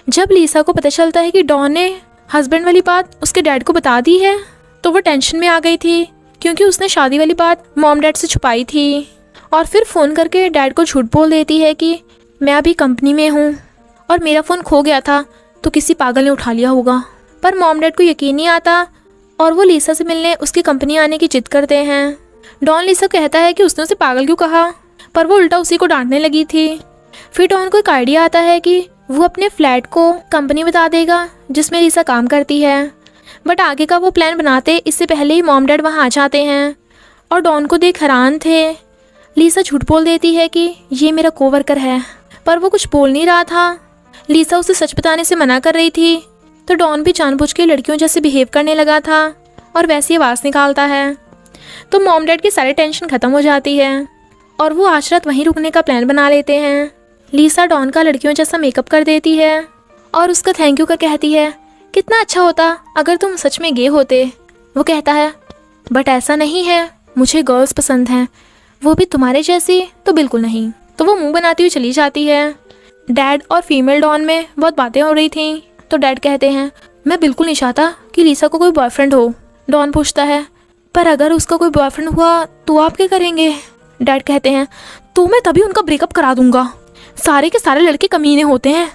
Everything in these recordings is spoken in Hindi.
जब लीसा को पता चलता है कि डॉन ने हस्बैंड वाली बात उसके डैड को बता दी है तो वो टेंशन में आ गई थी, क्योंकि उसने शादी वाली बात मॉम डैड से छुपाई थी। और फिर फ़ोन करके डैड को झूठ बोल देती है कि मैं अभी कंपनी में हूँ और मेरा फ़ोन खो गया था तो किसी पागल ने उठा लिया होगा। पर मॉम डैड को यकीन नहीं आता और वो लीसा से मिलने उसकी कंपनी आने की जिद करते हैं। डॉन लीसा कहता है कि उसने उसे पागल क्यों कहा, पर वो उल्टा उसी को डांटने लगी थी। फिर डॉन को एक आइडिया आता है कि वो अपने फ्लैट को कंपनी बता देगा जिसमें लीसा काम करती है। बट आगे का वो प्लान बनाते इससे पहले ही मॉम डैड वहाँ आ जाते हैं और डॉन को देख हैरान थे। लीसा झूठ बोल देती है कि ये मेरा कोवर्कर है, पर वो कुछ बोल नहीं रहा था। लीसा उसे सच बताने से मना कर रही थी तो डॉन भी जानबूझ के लड़कियों जैसे बिहेव करने लगा था और वैसी आवाज़ निकालता है। तो मॉम डैड की सारी टेंशन ख़त्म हो जाती है और वो आज रात वहीं रुकने का प्लान बना लेते हैं। लीसा डॉन का लड़कियों जैसा मेकअप कर देती है और उसका थैंक यू कर कहती है कितना अच्छा होता अगर तुम सच में गे होते। वो कहता है बट ऐसा नहीं है, मुझे गर्ल्स पसंद हैं, वो भी तुम्हारे जैसी तो बिल्कुल नहीं। तो वो मुंह बनाती हुई चली जाती है। डैड और फीमेल डॉन में बहुत बातें हो रही थी तो डैड कहते हैं मैं बिल्कुल नहीं चाहता कि लीसा को कोई बॉयफ्रेंड हो। डॉन पूछता है पर अगर उसका कोई बॉयफ्रेंड हुआ तो आप क्या करेंगे। डैड कहते हैं तो मैं तभी उनका ब्रेकअप करा दूंगा, सारे के सारे लड़के कमीने होते हैं।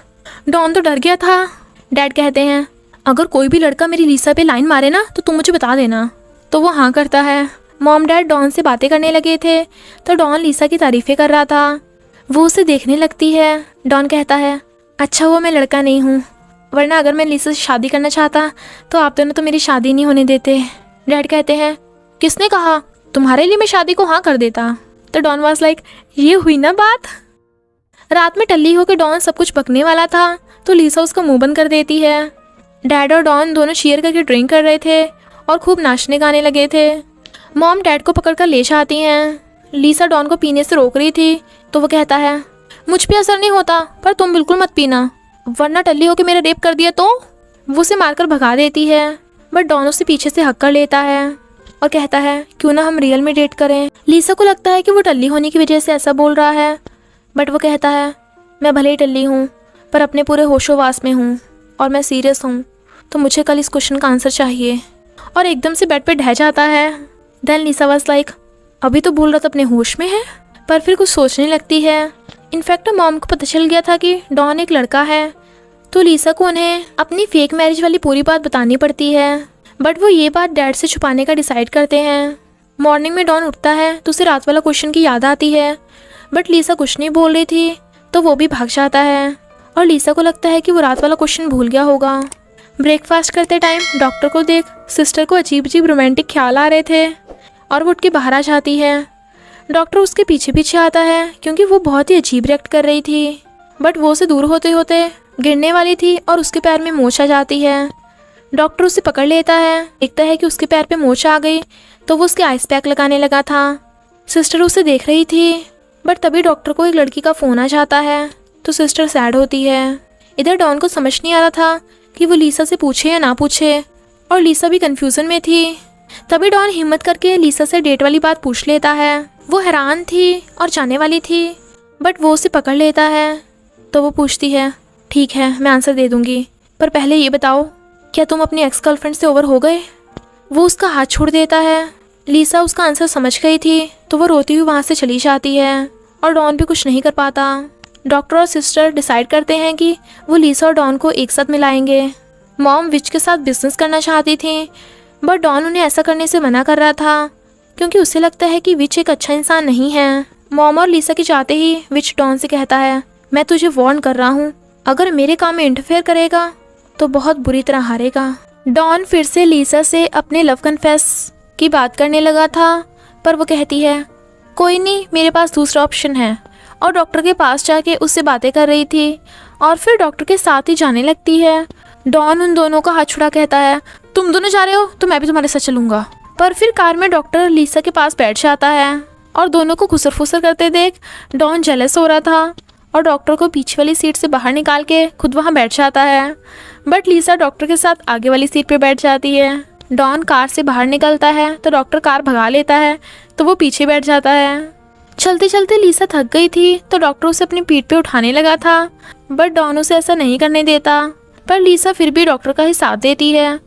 डॉन तो डर गया था। डैड कहते हैं अगर कोई भी लड़का मेरी लीसा पे लाइन मारे ना तो तुम मुझे बता देना। तो वो हाँ करता है। मॉम डैड डॉन से बातें करने लगे थे तो डॉन लीसा की तारीफ़ें कर रहा था। वो उसे देखने लगती है। डॉन कहता है अच्छा वो मैं लड़का नहीं हूँ, वरना अगर मैं लीसा से शादी करना चाहता तो आप दोनों तो मेरी शादी नहीं होने देते। डैड कहते हैं किसने कहा, तुम्हारे लिए मैं शादी को हाँ कर देता। तो डॉन वाज लाइक ये हुई ना बात। रात में टल्ली होकर डॉन सब कुछ बकने वाला था तो लीसा उसका मुंह बंद कर देती है। डैड और डॉन दोनों शेयर करके ड्रिंक कर रहे थे और खूब नाचने गाने लगे थे। मॉम डैड को पकड़कर ले जाती हैं। लीसा डॉन को पीने से रोक रही थी तो वो कहता है मुझ पे असर नहीं होता पर तुम बिल्कुल मत पीना, वरना टल्ली होकर मेरा रेप कर दिया तो। वो उसे मारकर भगा देती है बट डॉन उसे पीछे से हक कर लेता है और कहता है क्यों ना हम रियल में डेट करें। लीसा को लगता है कि वो टल्ली होने की वजह से ऐसा बोल रहा है, बट वो कहता है मैं भले ही टल्ली हूँ पर अपने पूरे होशोवास में हूँ और मैं सीरियस हूँ, तो मुझे कल इस क्वेश्चन का आंसर चाहिए। और एकदम से बेड पे ढह जाता है। देन लीसा वाज लाइक अभी तो बोल रहा था अपने होश में है, पर फिर कुछ सोचने लगती है। इनफैक्ट मॉम को पता चल गया था कि डॉन एक लड़का है, तो लीसा को उन्हें अपनी फेक मैरिज वाली पूरी बात बतानी पड़ती है। बट वो ये बात डैड से छुपाने का डिसाइड करते हैं। मॉर्निंग में डॉन उठता है तो उसे रात वाला क्वेश्चन की याद आती है, बट लीसा कुछ नहीं बोल रही थी तो वो भी भाग जाता है और लीसा को लगता है कि वो रात वाला क्वेश्चन भूल गया होगा। ब्रेकफास्ट करते टाइम डॉक्टर को देख सिस्टर को अजीब अजीब रोमांटिक ख्याल आ रहे थे और वो उठ के बाहर आ जाती है। डॉक्टर उसके पीछे पीछे आता है क्योंकि वो बहुत ही अजीब रिएक्ट कर रही थी, बट वो उसे दूर होते होते गिरने वाली थी और उसके पैर में मोच आ जाती है। डॉक्टर उसे पकड़ लेता है, देखता है कि उसके पैर पे मोच आ गई तो वो उसके आइस पैक लगाने लगा था। सिस्टर उसे देख रही थी, बट तभी डॉक्टर को एक लड़की का फ़ोन आ जाता है तो सिस्टर सैड होती है। इधर डॉन को समझ नहीं आ रहा था कि वो लीसा से पूछे या ना पूछे, और लीसा भी कन्फ्यूज़न में थी। तभी डॉन हिम्मत करके लीसा से डेट वाली बात पूछ लेता है। वो हैरान थी और जाने वाली थी, बट वो उसे पकड़ लेता है तो वो पूछती है ठीक है मैं आंसर दे दूँगी, पर पहले ये बताओ क्या तुम अपनी एक्स गर्लफ्रेंड से ओवर हो गए। वो उसका हाथ छोड़ देता है। लीसा उसका आंसर समझ गई थी तो वो रोती हुई वहाँ से चली जाती है और डॉन भी कुछ नहीं कर पाता। डॉक्टर और सिस्टर डिसाइड करते हैं कि वो लीसा और डॉन को एक साथ मिलाएंगे। मॉम विच के साथ बिजनेस करना चाहती थी, बट डॉन उन्हें ऐसा करने से मना कर रहा था क्योंकि उसे लगता है कि विच एक अच्छा इंसान नहीं है। मॉम और लीसा के चाहते ही विच डॉन से कहता है मैं तुझे वार्न कर रहा हूँ, अगर मेरे काम में इंटरफेयर करेगा तो बहुत बुरी तरह हारेगा। डॉन फिर से लीसा से अपने लव कन्फेस की बात करने लगा था, पर वो कहती है कोई नहीं मेरे पास दूसरा ऑप्शन है, और डॉक्टर के पास जाके उससे बातें कर रही थी और फिर डॉक्टर के साथ ही जाने लगती है। डॉन उन दोनों का हाथ छुड़ा कहता है तुम दोनों जा रहे हो तो मैं भी तुम्हारे साथ चलूंगा। पर फिर कार में डॉक्टर लीसा के पास बैठ जाता है और दोनों को खुसर फुसर करते देख डॉन जेलस हो रहा था और डॉक्टर को पीछे वाली सीट से बाहर निकाल के खुद वहाँ बैठ जाता है, बट लीसा डॉक्टर के साथ आगे वाली सीट पे बैठ जाती है। डॉन कार से बाहर निकलता है तो डॉक्टर कार भगा लेता है तो वो पीछे बैठ जाता है। चलते चलते लीसा थक गई थी तो डॉक्टर उसे अपनी पीठ पे उठाने लगा था, बट डॉन उसे ऐसा नहीं करने देता। पर लीसा फिर भी डॉक्टर का ही साथ देती है।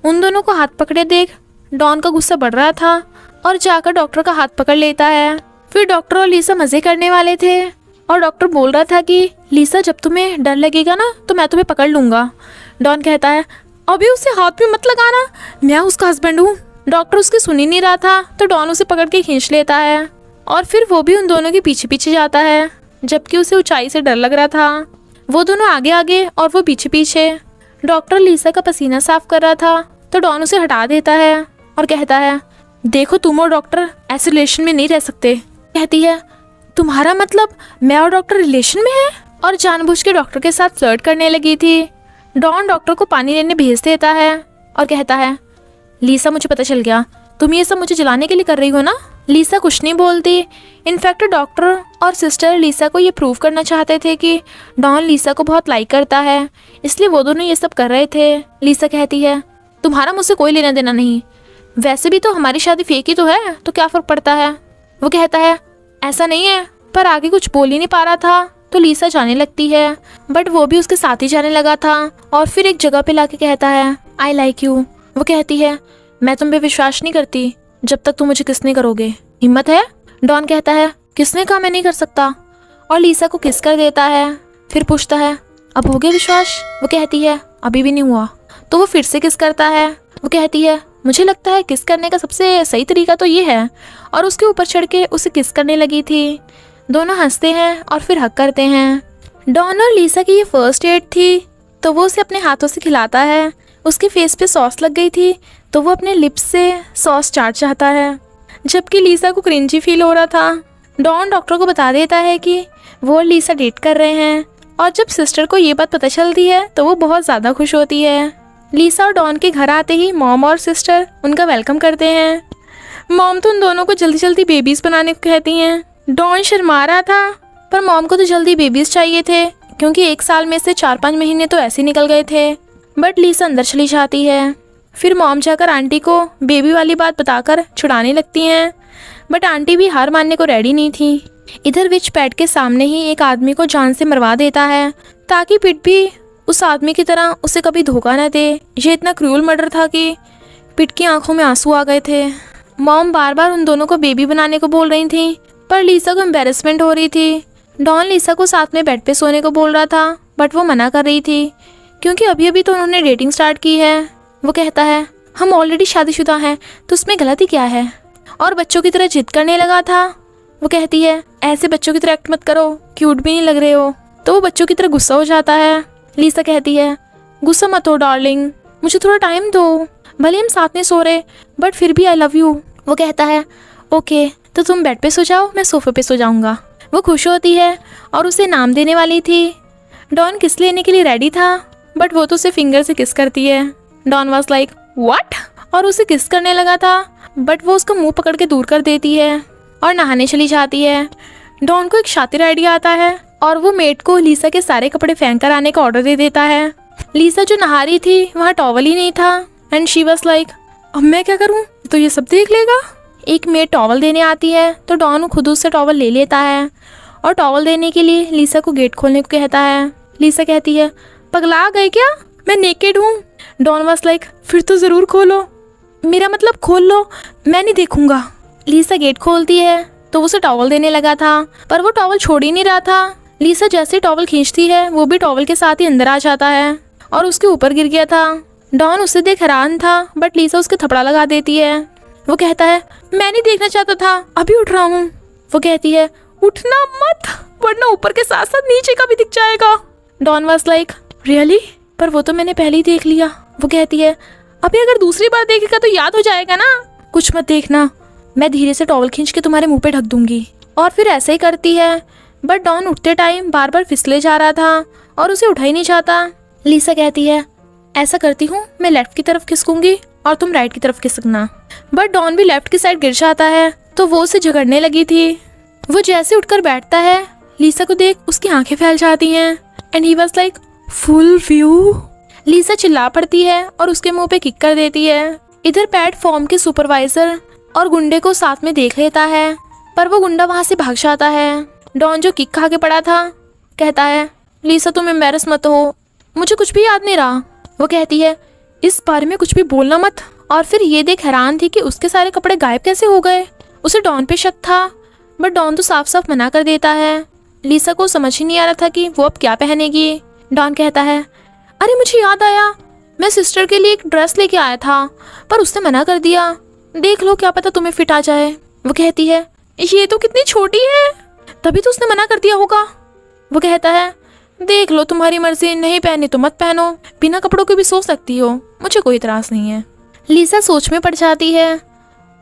उन दोनों को हाथ पकड़े देख डॉन का गुस्सा बढ़ रहा था और जाकर डॉक्टर का हाथ पकड़ लेता है। फिर डॉक्टर और लीसा मजे करने वाले थे और डॉक्टर बोल रहा था कि लीसा जब तुम्हें डर लगेगा ना तो मैं तुम्हें पकड़ लूंगा। डॉन कहता है अभी उसे हाथ में मत लगाना, मैं उसका हस्बैंड हूँ। डॉक्टर उसकी सुन ही नहीं रहा था तो डॉन उसे पकड़ के खींच लेता है और फिर वो भी उन दोनों के पीछे पीछे जाता है, जबकि उसे ऊंचाई से डर लग रहा था। वो दोनों आगे आगे और वो पीछे पीछे। डॉक्टर लीसा का पसीना साफ कर रहा था तो डॉन उसे हटा देता है और कहता है देखो तुम और डॉक्टर ऐसे रिलेशन में नहीं रह सकते। कहती है तुम्हारा मतलब मैं और डॉक्टर रिलेशन में है, और जानबूझ के डॉक्टर के साथ फ्लर्ट करने लगी थी। डॉन डॉक्टर को पानी लेने भेज देता है और कहता है लीसा मुझे पता चल गया, तुम ये सब मुझे जलाने के लिए कर रही हो ना। लीसा कुछ नहीं बोलती। इनफैक्ट डॉक्टर और सिस्टर लीसा को ये प्रूव करना चाहते थे कि डॉन लीसा को बहुत लाइक करता है, इसलिए वो दोनों ये सब कर रहे थे। लीसा कहती है तुम्हारा मुझसे कोई लेना देना नहीं, वैसे भी तो हमारी शादी फेक ही तो है, तो क्या फ़र्क पड़ता है। वो कहता है ऐसा नहीं है, पर आगे कुछ बोल ही नहीं पा रहा था तो लीसा जाने लगती है, बट वो भी उसके साथ ही जाने लगा था और फिर एक जगह पे लाके कहता है आई लाइक यू। वो कहती है मैं तुम पे विश्वास नहीं करती जब तक तुम मुझे किस नहीं करोगे, हिम्मत है। डॉन कहता है किसने कहा मैं नहीं कर सकता, और लीसा को किस कर देता है। फिर पूछता है अब हो गया विश्वास। वो कहती है अभी भी नहीं हुआ। तो वो फिर से किस करता है। वो कहती है मुझे लगता है किस करने का सबसे सही तरीका तो ये है, और उसके ऊपर चढ़ के उसे किस करने लगी थी। दोनों हंसते हैं और फिर हक करते हैं। डॉन और लीसा की ये फर्स्ट डेट थी तो वो उसे अपने हाथों से खिलाता है। उसके फेस पे सॉस लग गई थी तो वो अपने लिप्स से सॉस चाट चाहता है, जबकि लीसा को क्रिंजी फील हो रहा था। डॉन डॉक्टर को बता देता है कि वो और लीसा डेट कर रहे हैं, और जब सिस्टर को ये बात पता चलती है तो वो बहुत ज़्यादा खुश होती है। लीसा और डॉन के घर आते ही मॉम और सिस्टर उनका वेलकम करते हैं। मॉम तो उन दोनों को जल्दी जल्दी बेबीज़ बनाने को कहती हैं। डॉन शर्मा रहा था, पर मॉम को तो जल्दी बेबीज़ चाहिए थे क्योंकि 1 साल में से 4-5 महीने तो ऐसे निकल गए थे। बट लीसा अंदर चली जाती है। फिर मॉम जाकर आंटी को बेबी वाली बात बताकर छुड़ाने लगती हैं, बट आंटी भी हार मानने को रेडी नहीं थी। इधर विच पैड के सामने ही एक आदमी को जान से मरवा देता है ताकि पिट भी उस आदमी की तरह उसे कभी धोखा न दे। ये इतना क्रूअल मर्डर था कि पिट की आंखों में आंसू आ गए थे। मॉम बार बार उन दोनों को बेबी बनाने को बोल रही थी, पर लीसा को एम्बेरसमेंट हो रही थी। डॉन लीसा को साथ में बेड पे सोने को बोल रहा था, बट वो मना कर रही थी क्योंकि अभी अभी तो उन्होंने डेटिंग स्टार्ट की है। वो कहता है हम ऑलरेडी शादीशुदा हैं तो उसमें गलती क्या है, और बच्चों की तरह जिद करने लगा था। वो कहती है ऐसे बच्चों की तरह एक्ट मत करो, क्यूट भी नहीं लग रहे हो। तो वो बच्चों की तरह गुस्सा हो जाता है। लीसा कहती है गुस्सा मत हो डार्लिंग, मुझे थोड़ा टाइम दो, भले हम साथ में सो रहे बट फिर भी आई लव यू। वो कहता है ओके तो तुम बेड पे सो जाओ, मैं सोफे पे सो जाऊंगा। वो खुश होती है और उसे नाम देने वाली थी। डॉन किस लेने के लिए रेडी था, बट वो तो उसे फिंगर से किस करती है। डॉन वाज लाइक व्हाट, और उसे किस करने लगा था, बट वो उसका मुंह पकड़ के दूर कर देती है और नहाने चली जाती है। डॉन को एक शातिर आइडिया आता है और वो मेड को लीसा के सारे कपड़े फेंक कर आने का ऑर्डर दे देता है। लीसा जो नहा रही थी वहाँ टॉवल ही नहीं था एंड शी वाज लाइक अब मैं क्या करूँ, तो ये सब देख लेगा। एक मेड टॉवल देने आती है तो डॉन खुद उससे टॉवल ले लेता है और टॉवल देने के लिए लीसा को गेट खोलने को कहता है। लीसा कहती है पगला गए क्या, मैं नेकेड हूँ। डॉन वाज लाइक फिर तो ज़रूर खोलो, मेरा मतलब खोल लो, मैं नहीं देखूंगा। लीसा गेट खोलती है तो उसे टॉवल देने लगा था, पर वो टॉवल छोड़ ही नहीं रहा था। लीसा जैसे टॉवल खींचती है वो भी टॉवल के साथ ही अंदर आ जाता है और उसके ऊपर गिर गया था। डॉन उसे देख हैरान था, बट लीसा उसके थपड़ा लगा देती है। वो कहता है मैं नहीं देखना चाहता था, अभी उठ रहा हूँ। वो कहती है उठना मत, वरना ऊपर के साथ साथ नीचे का भी दिख जाएगा। डॉन वाज लाइक रियली, पर वो तो मैंने पहले ही देख लिया। वो कहती है अभी अगर दूसरी बार देखेगा तो याद हो जाएगा ना, कुछ मत देखना, मैं धीरे से टॉवल खींच के तुम्हारे मुंह पे ढक दूंगी। और फिर ऐसे ही करती है, बट डॉन उठते टाइम बार बार फिसले जा रहा था और उसे उठा ही नहीं चाहता। लीसा कहती है ऐसा करती हूँ, मैं लेफ्ट की तरफ खिसकूंगी और तुम राइट की तरफ खिसकना। बट डॉन भी लेफ्ट की साइड गिर जाता है तो वो उसे झगड़ने लगी थी। वो जैसे उठकर बैठता है, लीसा को देख उसकी आंखें फैल जाती हैं and he was like full view. Lisa चिल्ला पड़ती है और उसके मुंह पे किक कर देती है। इधर पैट फॉर्म के सुपरवाइजर और गुंडे को साथ में देख लेता है। पर वो गुंडा वहाँ से भाग जाता है। डॉन जो किक खा के पड़ा था कहता है, लीसा तुम एम्बैरस मत हो, मुझे कुछ भी याद नहीं रहा। वो कहती है, इस बारे में कुछ भी बोलना मत। और फिर ये देख हैरान थी कि उसके सारे कपड़े गायब कैसे हो गए। उसे डॉन पे शक था, बट डॉन तो साफ साफ मना कर देता है। लीसा को समझ ही नहीं आ रहा था कि वो अब क्या पहनेगी। डॉन कहता है, अरे मुझे याद आया, मैं सिस्टर के लिए एक ड्रेस लेके आया था, पर उसने मना कर दिया। देख लो, क्या पता तुम्हें फिट आ जाए। वो कहती है, ये तो कितनी छोटी है, तभी तो उसने मना कर दिया होगा। वो कहता है, देख लो तुम्हारी मर्जी, नहीं पहनी तो मत पहनो, बिना कपड़ों के भी सो सकती हो, मुझे कोई इतराज नहीं है। लीसा सोच में पड़ जाती है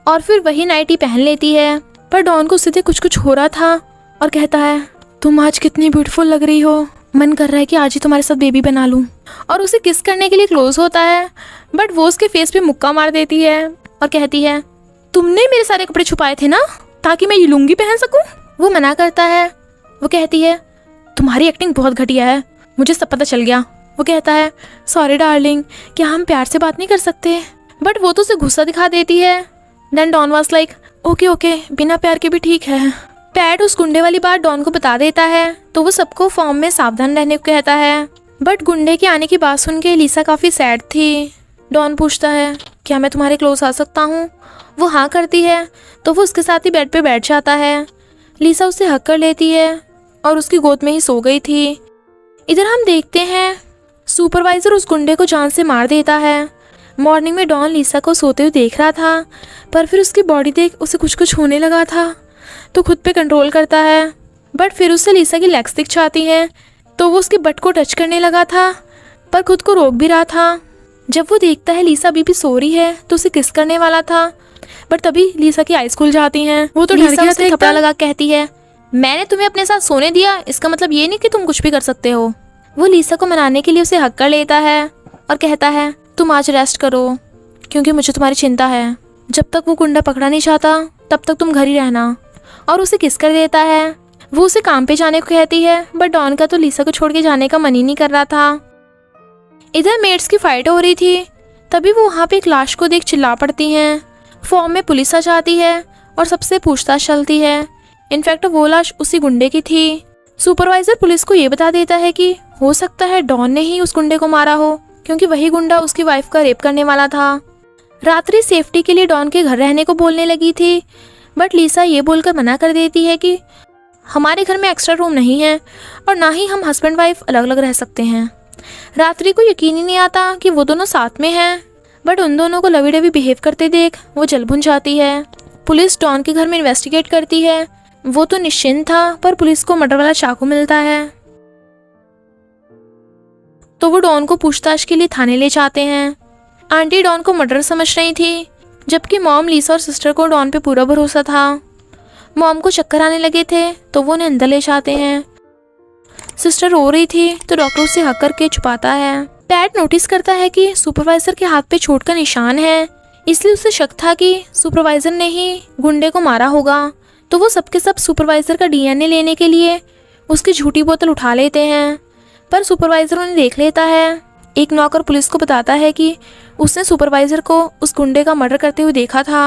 और फिर वही नाइटी पहन लेती है। पर डॉन को सीधे कुछ कुछ हो रहा था और कहता है, तुम आज कितनी ब्यूटीफुल लग रही हो, मन कर रहा है कि आज ही तुम्हारे साथ बेबी बना लूं। और उसे किस करने के लिए क्लोज होता है, बट वो उसके फेस पे मुक्का मार देती है और कहती है, तुमने मेरे सारे कपड़े छुपाए थे ना, ताकि मैं ये लुंगी पहन सकूं। वो मना करता है। वो कहती है, तुम्हारी एक्टिंग बहुत घटिया है, मुझे सब पता चल गया। वो कहता है, सॉरी डार्लिंग, क्या हम प्यार से बात नहीं कर सकते। बट वो तो उसे गुस्सा दिखा देती है। Then Don was like, okay okay, बिना प्यार के भी ठीक है। पैट उस गुंडे वाली बात डॉन को बता देता है, तो वो सबको फॉर्म में सावधान रहने को कहता है। बट गुंडे के आने की बात सुन के लीसा काफ़ी सैड थी। डॉन पूछता है, क्या मैं तुम्हारे क्लोज आ सकता हूँ। वो हाँ करती है, तो वो उसके साथ ही बेड पे बैठ जाता है। लीसा उससे हक कर लेती है और उसकी गोद में ही सो गई थी। इधर हम देखते हैं सुपरवाइजर उस गुंडे को जान से मार देता है। मॉर्निंग में डॉन लीसा को सोते हुए देख रहा था, पर फिर उसकी बॉडी देख उसे कुछ कुछ होने लगा था, तो खुद पे कंट्रोल करता है। बट फिर उससे लीसा की लेग्स दिख जाती हैं, तो वो उसके बट को टच करने लगा था, पर खुद को रोक भी रहा था। जब वो देखता है लीसा अभी भी सो रही है, तो उसे किस करने वाला था, बट तभी लीसा की आईज खुल जाती हैं। वो तो डर गया था, थप्पड़ लगा कहती है, मैंने तुम्हें अपने साथ सोने दिया, इसका मतलब ये नहीं कि तुम कुछ भी कर सकते हो। वो लीसा को मनाने के लिए उसे हक कर लेता है और कहता है, तुम आज रेस्ट करो, क्योंकि मुझे तुम्हारी चिंता है। जब तक वो गुंडा पकड़ा नहीं जाता, तब तक तुम घर ही रहना। और उसे किस कर देता है। वो उसे काम पे जाने को कहती है, बट डॉन का तो लीसा को छोड़ के जाने का मन ही नहीं कर रहा था। इधर मेड्स की फाइट हो रही थी, तभी वो वहाँ पे एक लाश को देख चिल्ला पड़ती हैं। फॉर्म में पुलिस आ जाती है और सबसे पूछताछ चलती है। इनफैक्ट वो लाश उसी गुंडे की थी। सुपरवाइजर पुलिस को ये बता देता है कि हो सकता है डॉन ने ही उस गुंडे को मारा हो, क्योंकि वही गुंडा उसकी वाइफ का रेप करने वाला था। रात्रि सेफ्टी के लिए डॉन के घर रहने को बोलने लगी थी, बट लीसा ये बोलकर मना कर देती है कि हमारे घर में एक्स्ट्रा रूम नहीं है और ना ही हम हस्बैंड वाइफ अलग अलग रह सकते हैं। रात्रि को यकीन ही नहीं आता कि वो दोनों साथ में हैं, बट उन दोनों को लवी डवी बिहेव करते देख वो जल भुन जाती है। पुलिस डॉन के घर में इन्वेस्टिगेट करती है। वो तो निश्चिंत था, पर पुलिस को मर्डर वाला चाकू मिलता है, तो वो डॉन को पूछताछ के लिए थाने ले जाते हैं। आंटी डॉन को मर्डर समझ रही थी, जबकि मॉम, लीसा और सिस्टर को डॉन पे पूरा भरोसा था। मॉम को चक्कर आने लगे थे, तो वो उन्हें अंदर ले जाते हैं। सिस्टर रो रही थी, तो डॉक्टर उसे हक करके छुपाता है। पैट नोटिस करता है कि सुपरवाइजर के हाथ पे चोट का निशान है, इसलिए उसे शक था कि सुपरवाइजर ने ही गुंडे को मारा होगा। तो वो सबके सब सुपरवाइजर का डीएनए लेने के लिए उसकी झूठी बोतल उठा लेते हैं, पर सुपरवाइजर उन्हें देख लेता है। एक नौकर पुलिस को बताता है कि उसने सुपरवाइजर को उस गुंडे का मर्डर करते हुए देखा था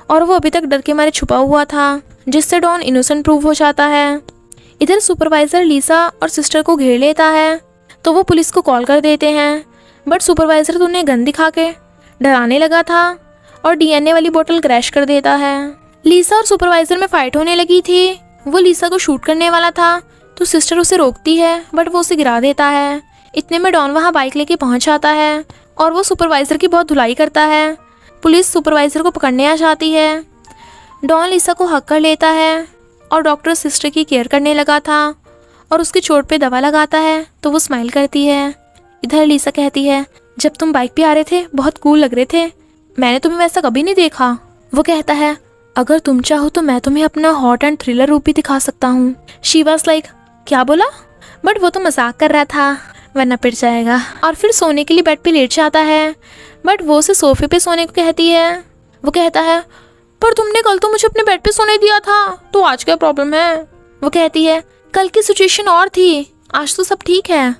और वो अभी तक डर के मारे छुपा हुआ था, जिससे डॉन इनोसेंट प्रूव हो जाता है। इधर सुपरवाइजर लीसा और सिस्टर को घेर लेता है, तो वो पुलिस को कॉल कर देते हैं, बट सुपरवाइजर तो उन्हें गन दिखा के डराने लगा था और डीएनए वाली बोतल क्रैश कर देता है। लीसा और सुपरवाइजर में फाइट होने लगी थी। वो लीसा को शूट करने वाला था, तो सिस्टर उसे रोकती है, बट वो उसे गिरा देता है। इतने में डॉन वहाँ बाइक लेके पहुँच जाता है और वो सुपरवाइजर की बहुत धुलाई करता है। पुलिस सुपरवाइजर को पकड़ने आ जाती है। डॉन लीसा को हक कर लेता है और डॉक्टर सिस्टर की केयर करने लगा था और उसकी चोट पे दवा लगाता है, तो वो स्माइल करती है। इधर लीसा कहती है, जब तुम बाइक पे आ रहे थे बहुत कूल लग रहे थे, मैंने तुम्हें वैसा कभी नहीं देखा। वो कहता है, अगर तुम चाहो तो मैं तुम्हें अपना हॉट एंड थ्रिलर रूप भी दिखा सकता हूँ। शी वाज लाइक, क्या बोला? बट वो तो मजाक कर रहा था, वरना पिट जाएगा। और फिर सोने के लिए बेड पे लेट जाता है, बट वो उसे सोफे पे सोने को कहती है। वो कहता है, पर तुमने कल तो मुझे अपने बेड पे सोने दिया था, तो आज क्या प्रॉब्लम है? वो कहती है, कल की सिचुएशन और थी, आज तो सब ठीक है।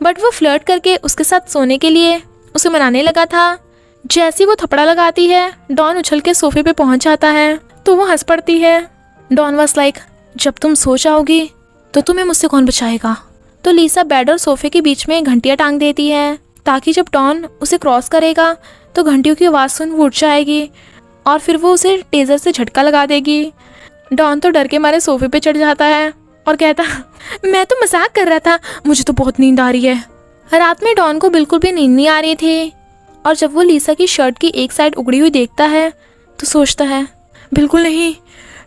बट वो फ्लर्ट करके उसके साथ सोने के लिए उसे मनाने लगा था। जैसे वो थपड़ा लगाती है, डॉन उछल के सोफे पे पहुंच जाता है, तो वो हंस पड़ती है। डॉन वाज लाइक, जब तुम सो जाओगी तो तुम्हें मुझसे कौन बचाएगा। तो लीसा बेड और सोफे के बीच में घंटियाँ टांग देती है ताकि जब डॉन उसे क्रॉस करेगा तो घंटियों की आवाज़ सुन वो उठ जाएगी और फिर वो उसे टेज़र से झटका लगा देगी। डॉन तो डर के मारे सोफे पे चढ़ जाता है और कहता, मैं तो मजाक कर रहा था, मुझे तो बहुत नींद आ रही है। रात में डॉन को बिल्कुल भी नींद नहीं आ रही थी और जब वो लीसा की शर्ट की एक साइड उगड़ी हुई देखता है तो सोचता है, बिल्कुल नहीं,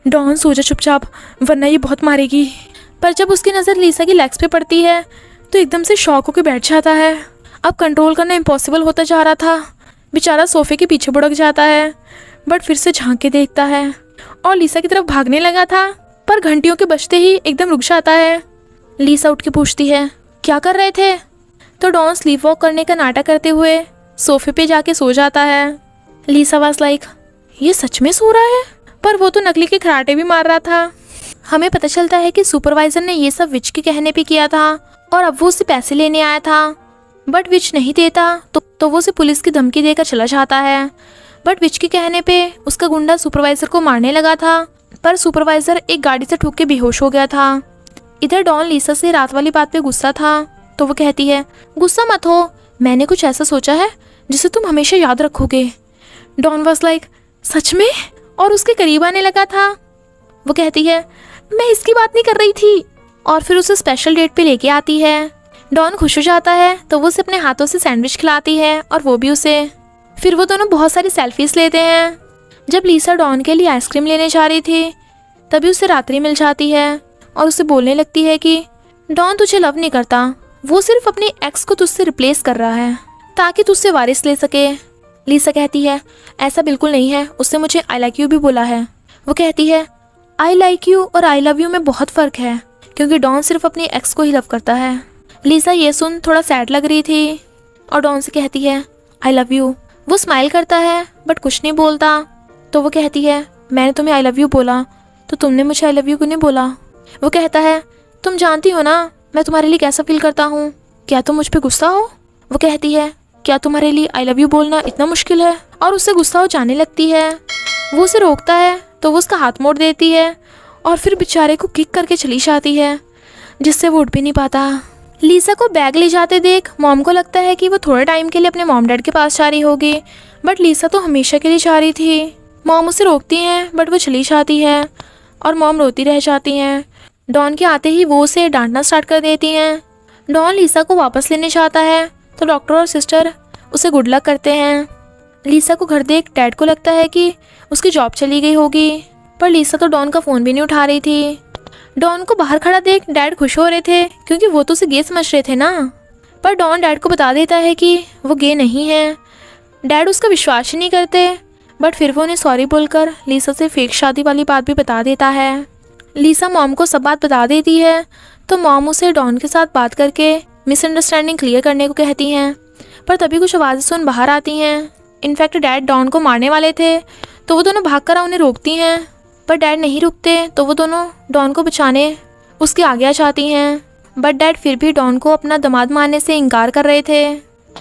डॉन सो जा चुपचाप वरना ये बहुत मारेगी। पर जब उसकी नज़र लीसा की लेग्स पे पड़ती है तो एकदम से शॉक होकर बैठ जाता है। अब कंट्रोल करना इम्पॉसिबल होता जा रहा था। बेचारा सोफे के पीछे बुड़क जाता है बट फिर से झांक के देखता है और लीसा की तरफ भागने लगा था पर घंटियों के बजते ही एकदम रुक जाता है। लीसा उठ के पूछती है, क्या कर रहे थे। तो डॉन स्लीप वॉक करने का नाटक करते हुए सोफे पे जाके सो जाता है। लीसा वाज लाइक, ये सच में सो रहा है, पर वो तो नकली के खराटे भी मार रहा था। हमें पता चलता है कि सुपरवाइजर ने ये सब विच के कहने पे किया था और अब वो उससे पैसे लेने आया था बट विच नहीं देता तो वो उसे पुलिस की धमकी देकर चला जाता है। बट विच के कहने पे उसका गुंडा सुपरवाइजर को मारने लगा था पर सुपरवाइजर एक गाड़ी से ठुक के बेहोश हो गया था। इधर डॉन लीसा से रात वाली बात पे गुस्सा था तो वो कहती है, गुस्सा मत हो, मैंने कुछ ऐसा सोचा है जिसे तुम हमेशा याद रखोगे। डॉन वाज लाइक, सच में, और उसके करीब आने लगा था। वो कहती है, मैं इसकी बात नहीं कर रही थी और फिर उसे स्पेशल डेट पे लेके आती है। डॉन खुश हो जाता है तो वो उसे अपने हाथों से सैंडविच खिलाती है और वो भी उसे। फिर वो दोनों बहुत सारी सेल्फीज लेते हैं। जब लीसा डॉन के लिए आइसक्रीम लेने जा रही थी तभी उसे रात्रि मिल जाती है और उसे बोलने लगती है कि डॉन तुझे लव नहीं करता, वो सिर्फ अपनी एक्स को तुझसे रिप्लेस कर रहा है ताकि तुझसे वारिस ले सके। लीसा कहती है, ऐसा बिल्कुल नहीं है, उससे मुझे आई लाइक यू भी बोला है। वो कहती है, आई लाइक यू और आई लव यू में बहुत फ़र्क है क्योंकि डॉन सिर्फ अपनी एक्स को ही लव करता है। लीसा ये सुन थोड़ा सैड लग रही थी और डॉन से कहती है, आई लव यू। वो स्माइल करता है बट कुछ नहीं बोलता। तो वो कहती है, मैंने तुम्हें आई लव यू बोला तो तुमने मुझे आई लव यू क्यों नहीं बोला। वो कहता है, तुम जानती हो ना मैं तुम्हारे लिए कैसा फील करता हूँ, क्या तुम मुझ पर गुस्सा हो। वो कहती है, क्या तुम्हारे लिए आई लव यू बोलना इतना मुश्किल है। और उससे गुस्सा हो जाने लगती है। वो उसे रोकता है तो वो उसका हाथ मोड़ देती है और फिर बेचारे को किक करके चली जाती है जिससे वो उठ भी नहीं पाता। लीसा को बैग ले जाते देख मॉम को लगता है कि वो थोड़े टाइम के लिए अपने मॉम डैड के पास जा रही होगी बट लीसा तो हमेशा के लिए जा रही थी। मॉम उसे रोकती हैं बट वो चली जाती है और मॉम रोती रह जाती हैं। डॉन के आते ही वो उसे डांटना स्टार्ट कर देती हैं। डॉन लीसा को वापस लेने जाता है तो डॉक्टर और सिस्टर उसे गुड लक करते हैं। लीसा को घर देख डैड को लगता है कि उसकी जॉब चली गई होगी पर लीसा तो डॉन का फ़ोन भी नहीं उठा रही थी। डॉन को बाहर खड़ा देख डैड खुश हो रहे थे क्योंकि वो तो उसे गे समझ रहे थे ना। पर डॉन डैड को बता देता है कि वो गे नहीं है। डैड उसका विश्वास ही नहीं करते बट फिर वो उन्हें सॉरी बोलकर लीसा से फेक शादी वाली बात भी बता देता है। लीसा मॉम को सब बात बता देती है तो मॉम उसे डॉन के साथ बात करके मिसअंडरस्टैंडिंग क्लियर करने को कहती हैं पर तभी कुछ आवाज़ें सुन बाहर आती हैं। इनफैक्ट डैड डॉन को मारने वाले थे तो वो दोनों भागकर उन्हें रोकती हैं पर डैड नहीं रुकते तो वो दोनों डॉन को बचाने उसके आगे आ जाती हैं बट डैड फिर भी डॉन को अपना दामाद मारने से इनकार कर रहे थे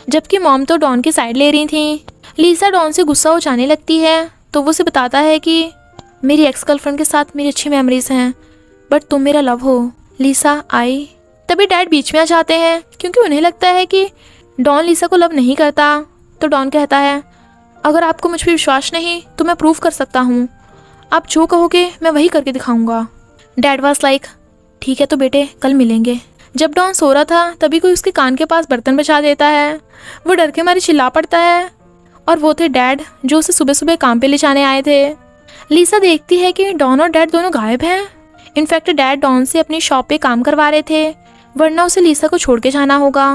जबकि मॉम तो डॉन की साइड ले रही थी। लीसा डॉन से गुस्सा हो जाने लगती है तो वो उसे बताता है कि मेरी एक्स गर्लफ्रेंड के साथ मेरी अच्छी मेमोरीज हैं बट तुम मेरा लव हो। लीसा आई तभी डैड बीच में आ जाते हैं क्योंकि उन्हें लगता है कि डॉन लीसा को लव नहीं करता। तो डॉन कहता है, अगर आपको मुझ पर विश्वास नहीं तो मैं प्रूव कर सकता हूँ, आप जो कहोगे मैं वही करके दिखाऊंगा। डैड वाज लाइक, ठीक है तो बेटे कल मिलेंगे। जब डॉन सो रहा था तभी कोई उसके कान के पास बर्तन बचा देता है। वो डर के मारे चिल्ला पड़ता है और वो थे डैड जो उसे सुबह सुबह काम पे ले जाने आए थे। लीसा देखती है कि डॉन और डैड दोनों गायब हैं। इनफैक्ट डैड डॉन से अपनी शॉप पे काम करवा रहे थे वरना उसे लीसा को छोड़ के जाना होगा।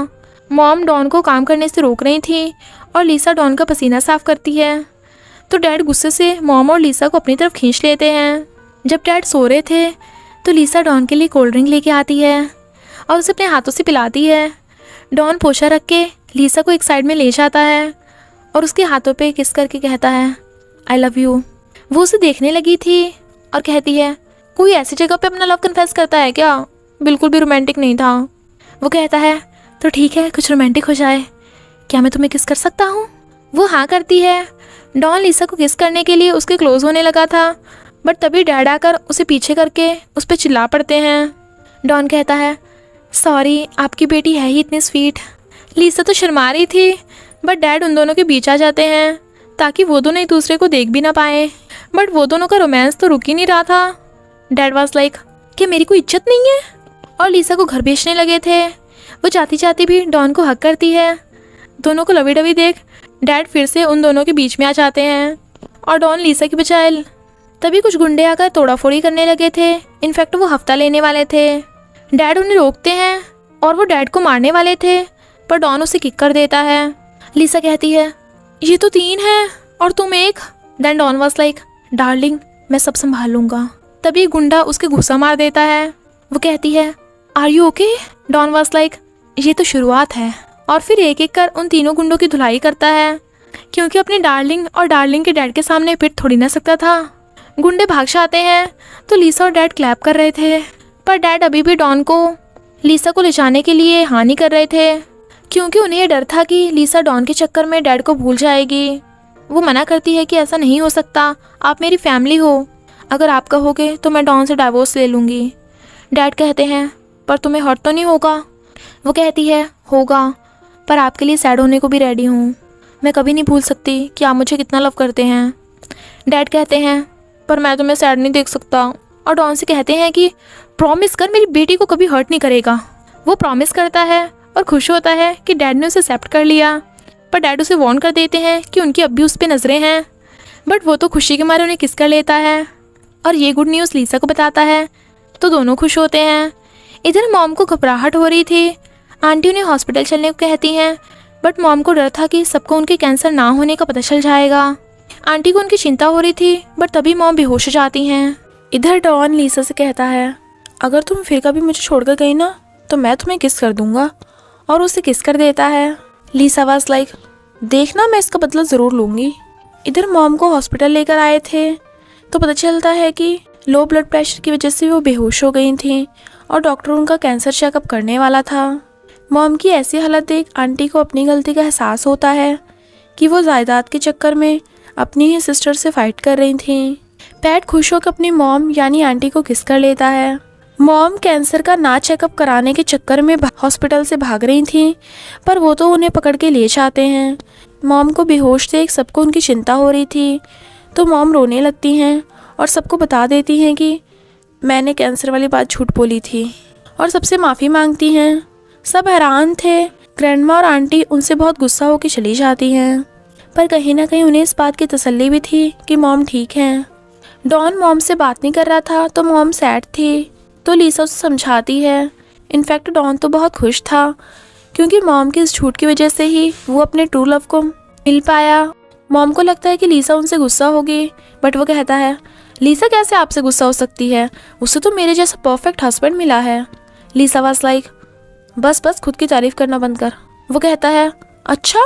मॉम डॉन को काम करने से रोक रही थी और लीसा डॉन का पसीना साफ करती है तो डैड गुस्से से मॉम और लीसा को अपनी तरफ खींच लेते हैं। जब डैड सो रहे थे तो लीसा डॉन के लिए कोल्ड ड्रिंक लेके आती है और उसे अपने हाथों से पिलाती है। डॉन पोछा रख के लीसा को एक साइड में ले जाता है और उसके हाथों पे किस करके कहता है, आई लव यू। वो उसे देखने लगी थी और कहती है, कोई ऐसी जगह पे अपना लव कन्फेस करता है क्या, बिल्कुल भी रोमांटिक नहीं था। वो कहता है, तो ठीक है कुछ रोमांटिक हो जाए, क्या मैं तुम्हें किस कर सकता हूँ। वो हाँ करती है। डॉन लीसा को किस करने के लिए उसके क्लोज होने लगा था बट तभी डैड आकर उसे पीछे करके उस पर चिल्ला पड़ते हैं। डॉन कहता है, सॉरी, आपकी बेटी है ही इतनी स्वीट। लीसा तो शर्मा रही थी, बट डैड उन दोनों के बीच आ जाते हैं ताकि वो दोनों एक दूसरे को देख भी ना पाए। बट वो दोनों का रोमांस तो रुक ही नहीं रहा था। डैड वाज लाइक कि मेरी कोई इज्जत नहीं है, और लीसा को घर भेजने लगे थे। वो चाहती चाहती भी डॉन को हक करती है। दोनों को लवी डवी देख डैड फिर से उन दोनों के बीच में आ जाते हैं और डॉन लीसा की बचाए। तभी कुछ गुंडे आकर तोड़ाफोड़ी करने लगे थे। इनफैक्ट वो हफ्ता लेने वाले थे। डैड उन्हें रोकते हैं और वो डैड को मारने वाले थे, पर डॉन उसे किक कर देता है। लीसा कहती है, ये तो 3 है और तुम 1। Then Don was like, darling, मैं सब संभाल लूंगा। तभी गुंडा उसके घुसा मार देता है। वो कहती है, are you okay? Don was like, ये तो शुरुआत है। और फिर एक एक कर उन तीनों गुंडों की धुलाई करता है, क्योंकि अपनी डार्लिंग और डार्लिंग के डैड के सामने पिट थोड़ी ना सकता था। गुंडे भाग जाते हैं तो लीसा और डैड क्लैप कर रहे थे, पर डैड अभी भी डॉन को लीसा को ले जाने के लिए हाँ नहीं कर रहे थे, क्योंकि उन्हें ये डर था कि लीसा डॉन के चक्कर में डैड को भूल जाएगी। वो मना करती है कि ऐसा नहीं हो सकता, आप मेरी फैमिली हो, अगर आप कहोगे तो मैं डॉन से डाइवोर्स ले लूँगी। डैड कहते हैं, पर तुम्हें हर्ट तो नहीं होगा? वो कहती है, होगा, पर आपके लिए सैड होने को भी रेडी हूँ। मैं कभी नहीं भूल सकती कि आप मुझे कितना लव करते हैं। डैड कहते हैं, पर मैं तुम्हें सैड नहीं देख सकता। और डॉन से कहते हैं कि प्रॉमिस कर, मेरी बेटी को कभी हर्ट नहीं करेगा। वो प्रॉमिस करता है और खुश होता है कि डैड ने उसे एक्सेप्ट कर लिया, पर डैड उसे वार्न कर देते हैं कि उनकी अब भी उस पर नज़रें हैं। बट वो तो खुशी के मारे उन्हें किस कर लेता है और ये गुड न्यूज़ लीसा को बताता है, तो दोनों खुश होते हैं। इधर मॉम को घबराहट हो रही थी। आंटी उन्हें हॉस्पिटल चलने को कहती हैं, बट मॉम को डर था कि सबको उनके कैंसर ना होने का पता चल जाएगा। आंटी को उनकी चिंता हो रही थी, बट तभी मॉम बेहोश हो जाती हैं। इधर डॉन लीसा से कहता है, अगर तुम फिर कभी मुझे छोड़कर गई ना तो मैं तुम्हें किस कर दूंगा, और उसे किस कर देता है। लीसा वाज लाइक, देखना, मैं इसका बदला ज़रूर लूँगी। इधर मॉम को हॉस्पिटल लेकर आए थे तो पता चलता है कि लो ब्लड प्रेशर की वजह से वो बेहोश हो गई थी और डॉक्टर उनका कैंसर चेकअप करने वाला था। मॉम की ऐसी हालत देख आंटी को अपनी गलती का एहसास होता है कि वो जायदाद के चक्कर में अपनी ही सिस्टर से फाइट कर रही थी। पैट खुश होकर अपनी मॉम यानी आंटी को किस कर लेता है। मॉम कैंसर का ना चेकअप कराने के चक्कर में हॉस्पिटल से भाग रही थी, पर वो तो उन्हें पकड़ के ले जाते हैं। मॉम को बेहोश देख सबको उनकी चिंता हो रही थी, तो मॉम रोने लगती हैं और सबको बता देती हैं कि मैंने कैंसर वाली बात झूठ बोली थी, और सबसे माफ़ी मांगती हैं। सब हैरान थे। ग्रैंडमा और आंटी उनसे बहुत गुस्सा होकर चली जाती हैं, पर कहीं ना कहीं उन्हें इस बात की तसल्ली भी थी कि मॉम ठीक हैं। डॉन मॉम से बात नहीं कर रहा था तो मॉम सैड थी, तो लीसा उसे समझाती है। इनफैक्ट डॉन तो बहुत खुश था, क्योंकि मॉम की इस झूठ की वजह से ही वो अपने ट्रू लव को मिल पाया। मॉम को लगता है कि लीसा उनसे गुस्सा होगी, बट वो कहता है, लीसा कैसे आपसे गुस्सा हो सकती है, उसे तो मेरे जैसा परफेक्ट हस्बैंड मिला है। लीसा वाज लाइक, बस खुद की तारीफ करना बंद कर। वो कहता है, अच्छा,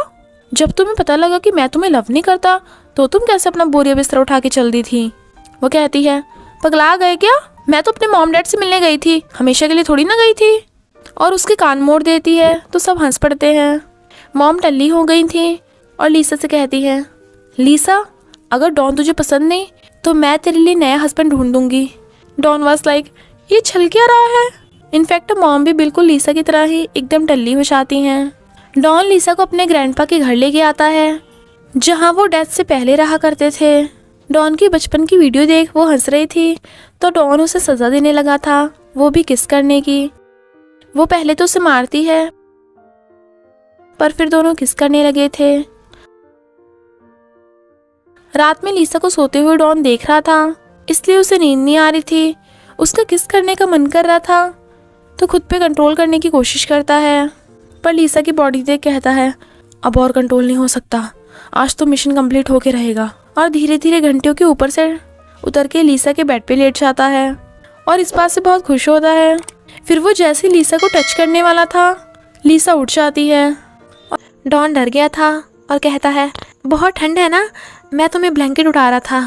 जब तुम्हें पता लगा कि मैं तुम्हें लव नहीं करता तो तुम कैसे अपना बोरिया बिस्तर उठा के चल दी थी। वो कहती है, पगला गए क्या, मैं तो अपने मॉम डैड से मिलने गई थी, हमेशा के लिए थोड़ी ना गई थी। और उसके कान मोड़ देती है तो सब हंस पड़ते हैं। मॉम टल्ली हो गई थी और लीसा से कहती है, लीसा, अगर डॉन तुझे पसंद नहीं तो मैं तेरे लिए नया हस्बैंड ढूंढ दूंगी। डॉन वाज लाइक, ये छल क्या रहा है। इनफैक्ट मॉम भी बिल्कुल लीसा की तरह ही एकदम टल्ली हो जाती हैं। डॉन लीसा को अपने ग्रैंडपा के घर लेके आता है, जहां वो डेथ से पहले रहा करते थे। डॉन की बचपन की वीडियो देख वो हंस रही थी, तो डॉन उसे सज़ा देने लगा था, वो भी किस करने की। वो पहले तो उसे मारती है, पर फिर दोनों किस करने लगे थे। रात में लीसा को सोते हुए डॉन देख रहा था, इसलिए उसे नींद नहीं आ रही थी। उसका किस करने का मन कर रहा था, तो खुद पे कंट्रोल करने की कोशिश करता है, पर लीसा की बॉडी देख कहता है, अब और कंट्रोल नहीं हो सकता, आज तो मिशन कंप्लीट होके रहेगा। और धीरे धीरे घंटियों के ऊपर से उतर के लीसा के बेड पे लेट जाता है और इस बात से बहुत खुश होता है। फिर वो जैसे लीसा को टच करने वाला था, लीसा उठ जाती है। डॉन डर गया था और कहता है, बहुत ठंड है ना, मैं तुम्हें ब्लैंकेट उठा रहा था।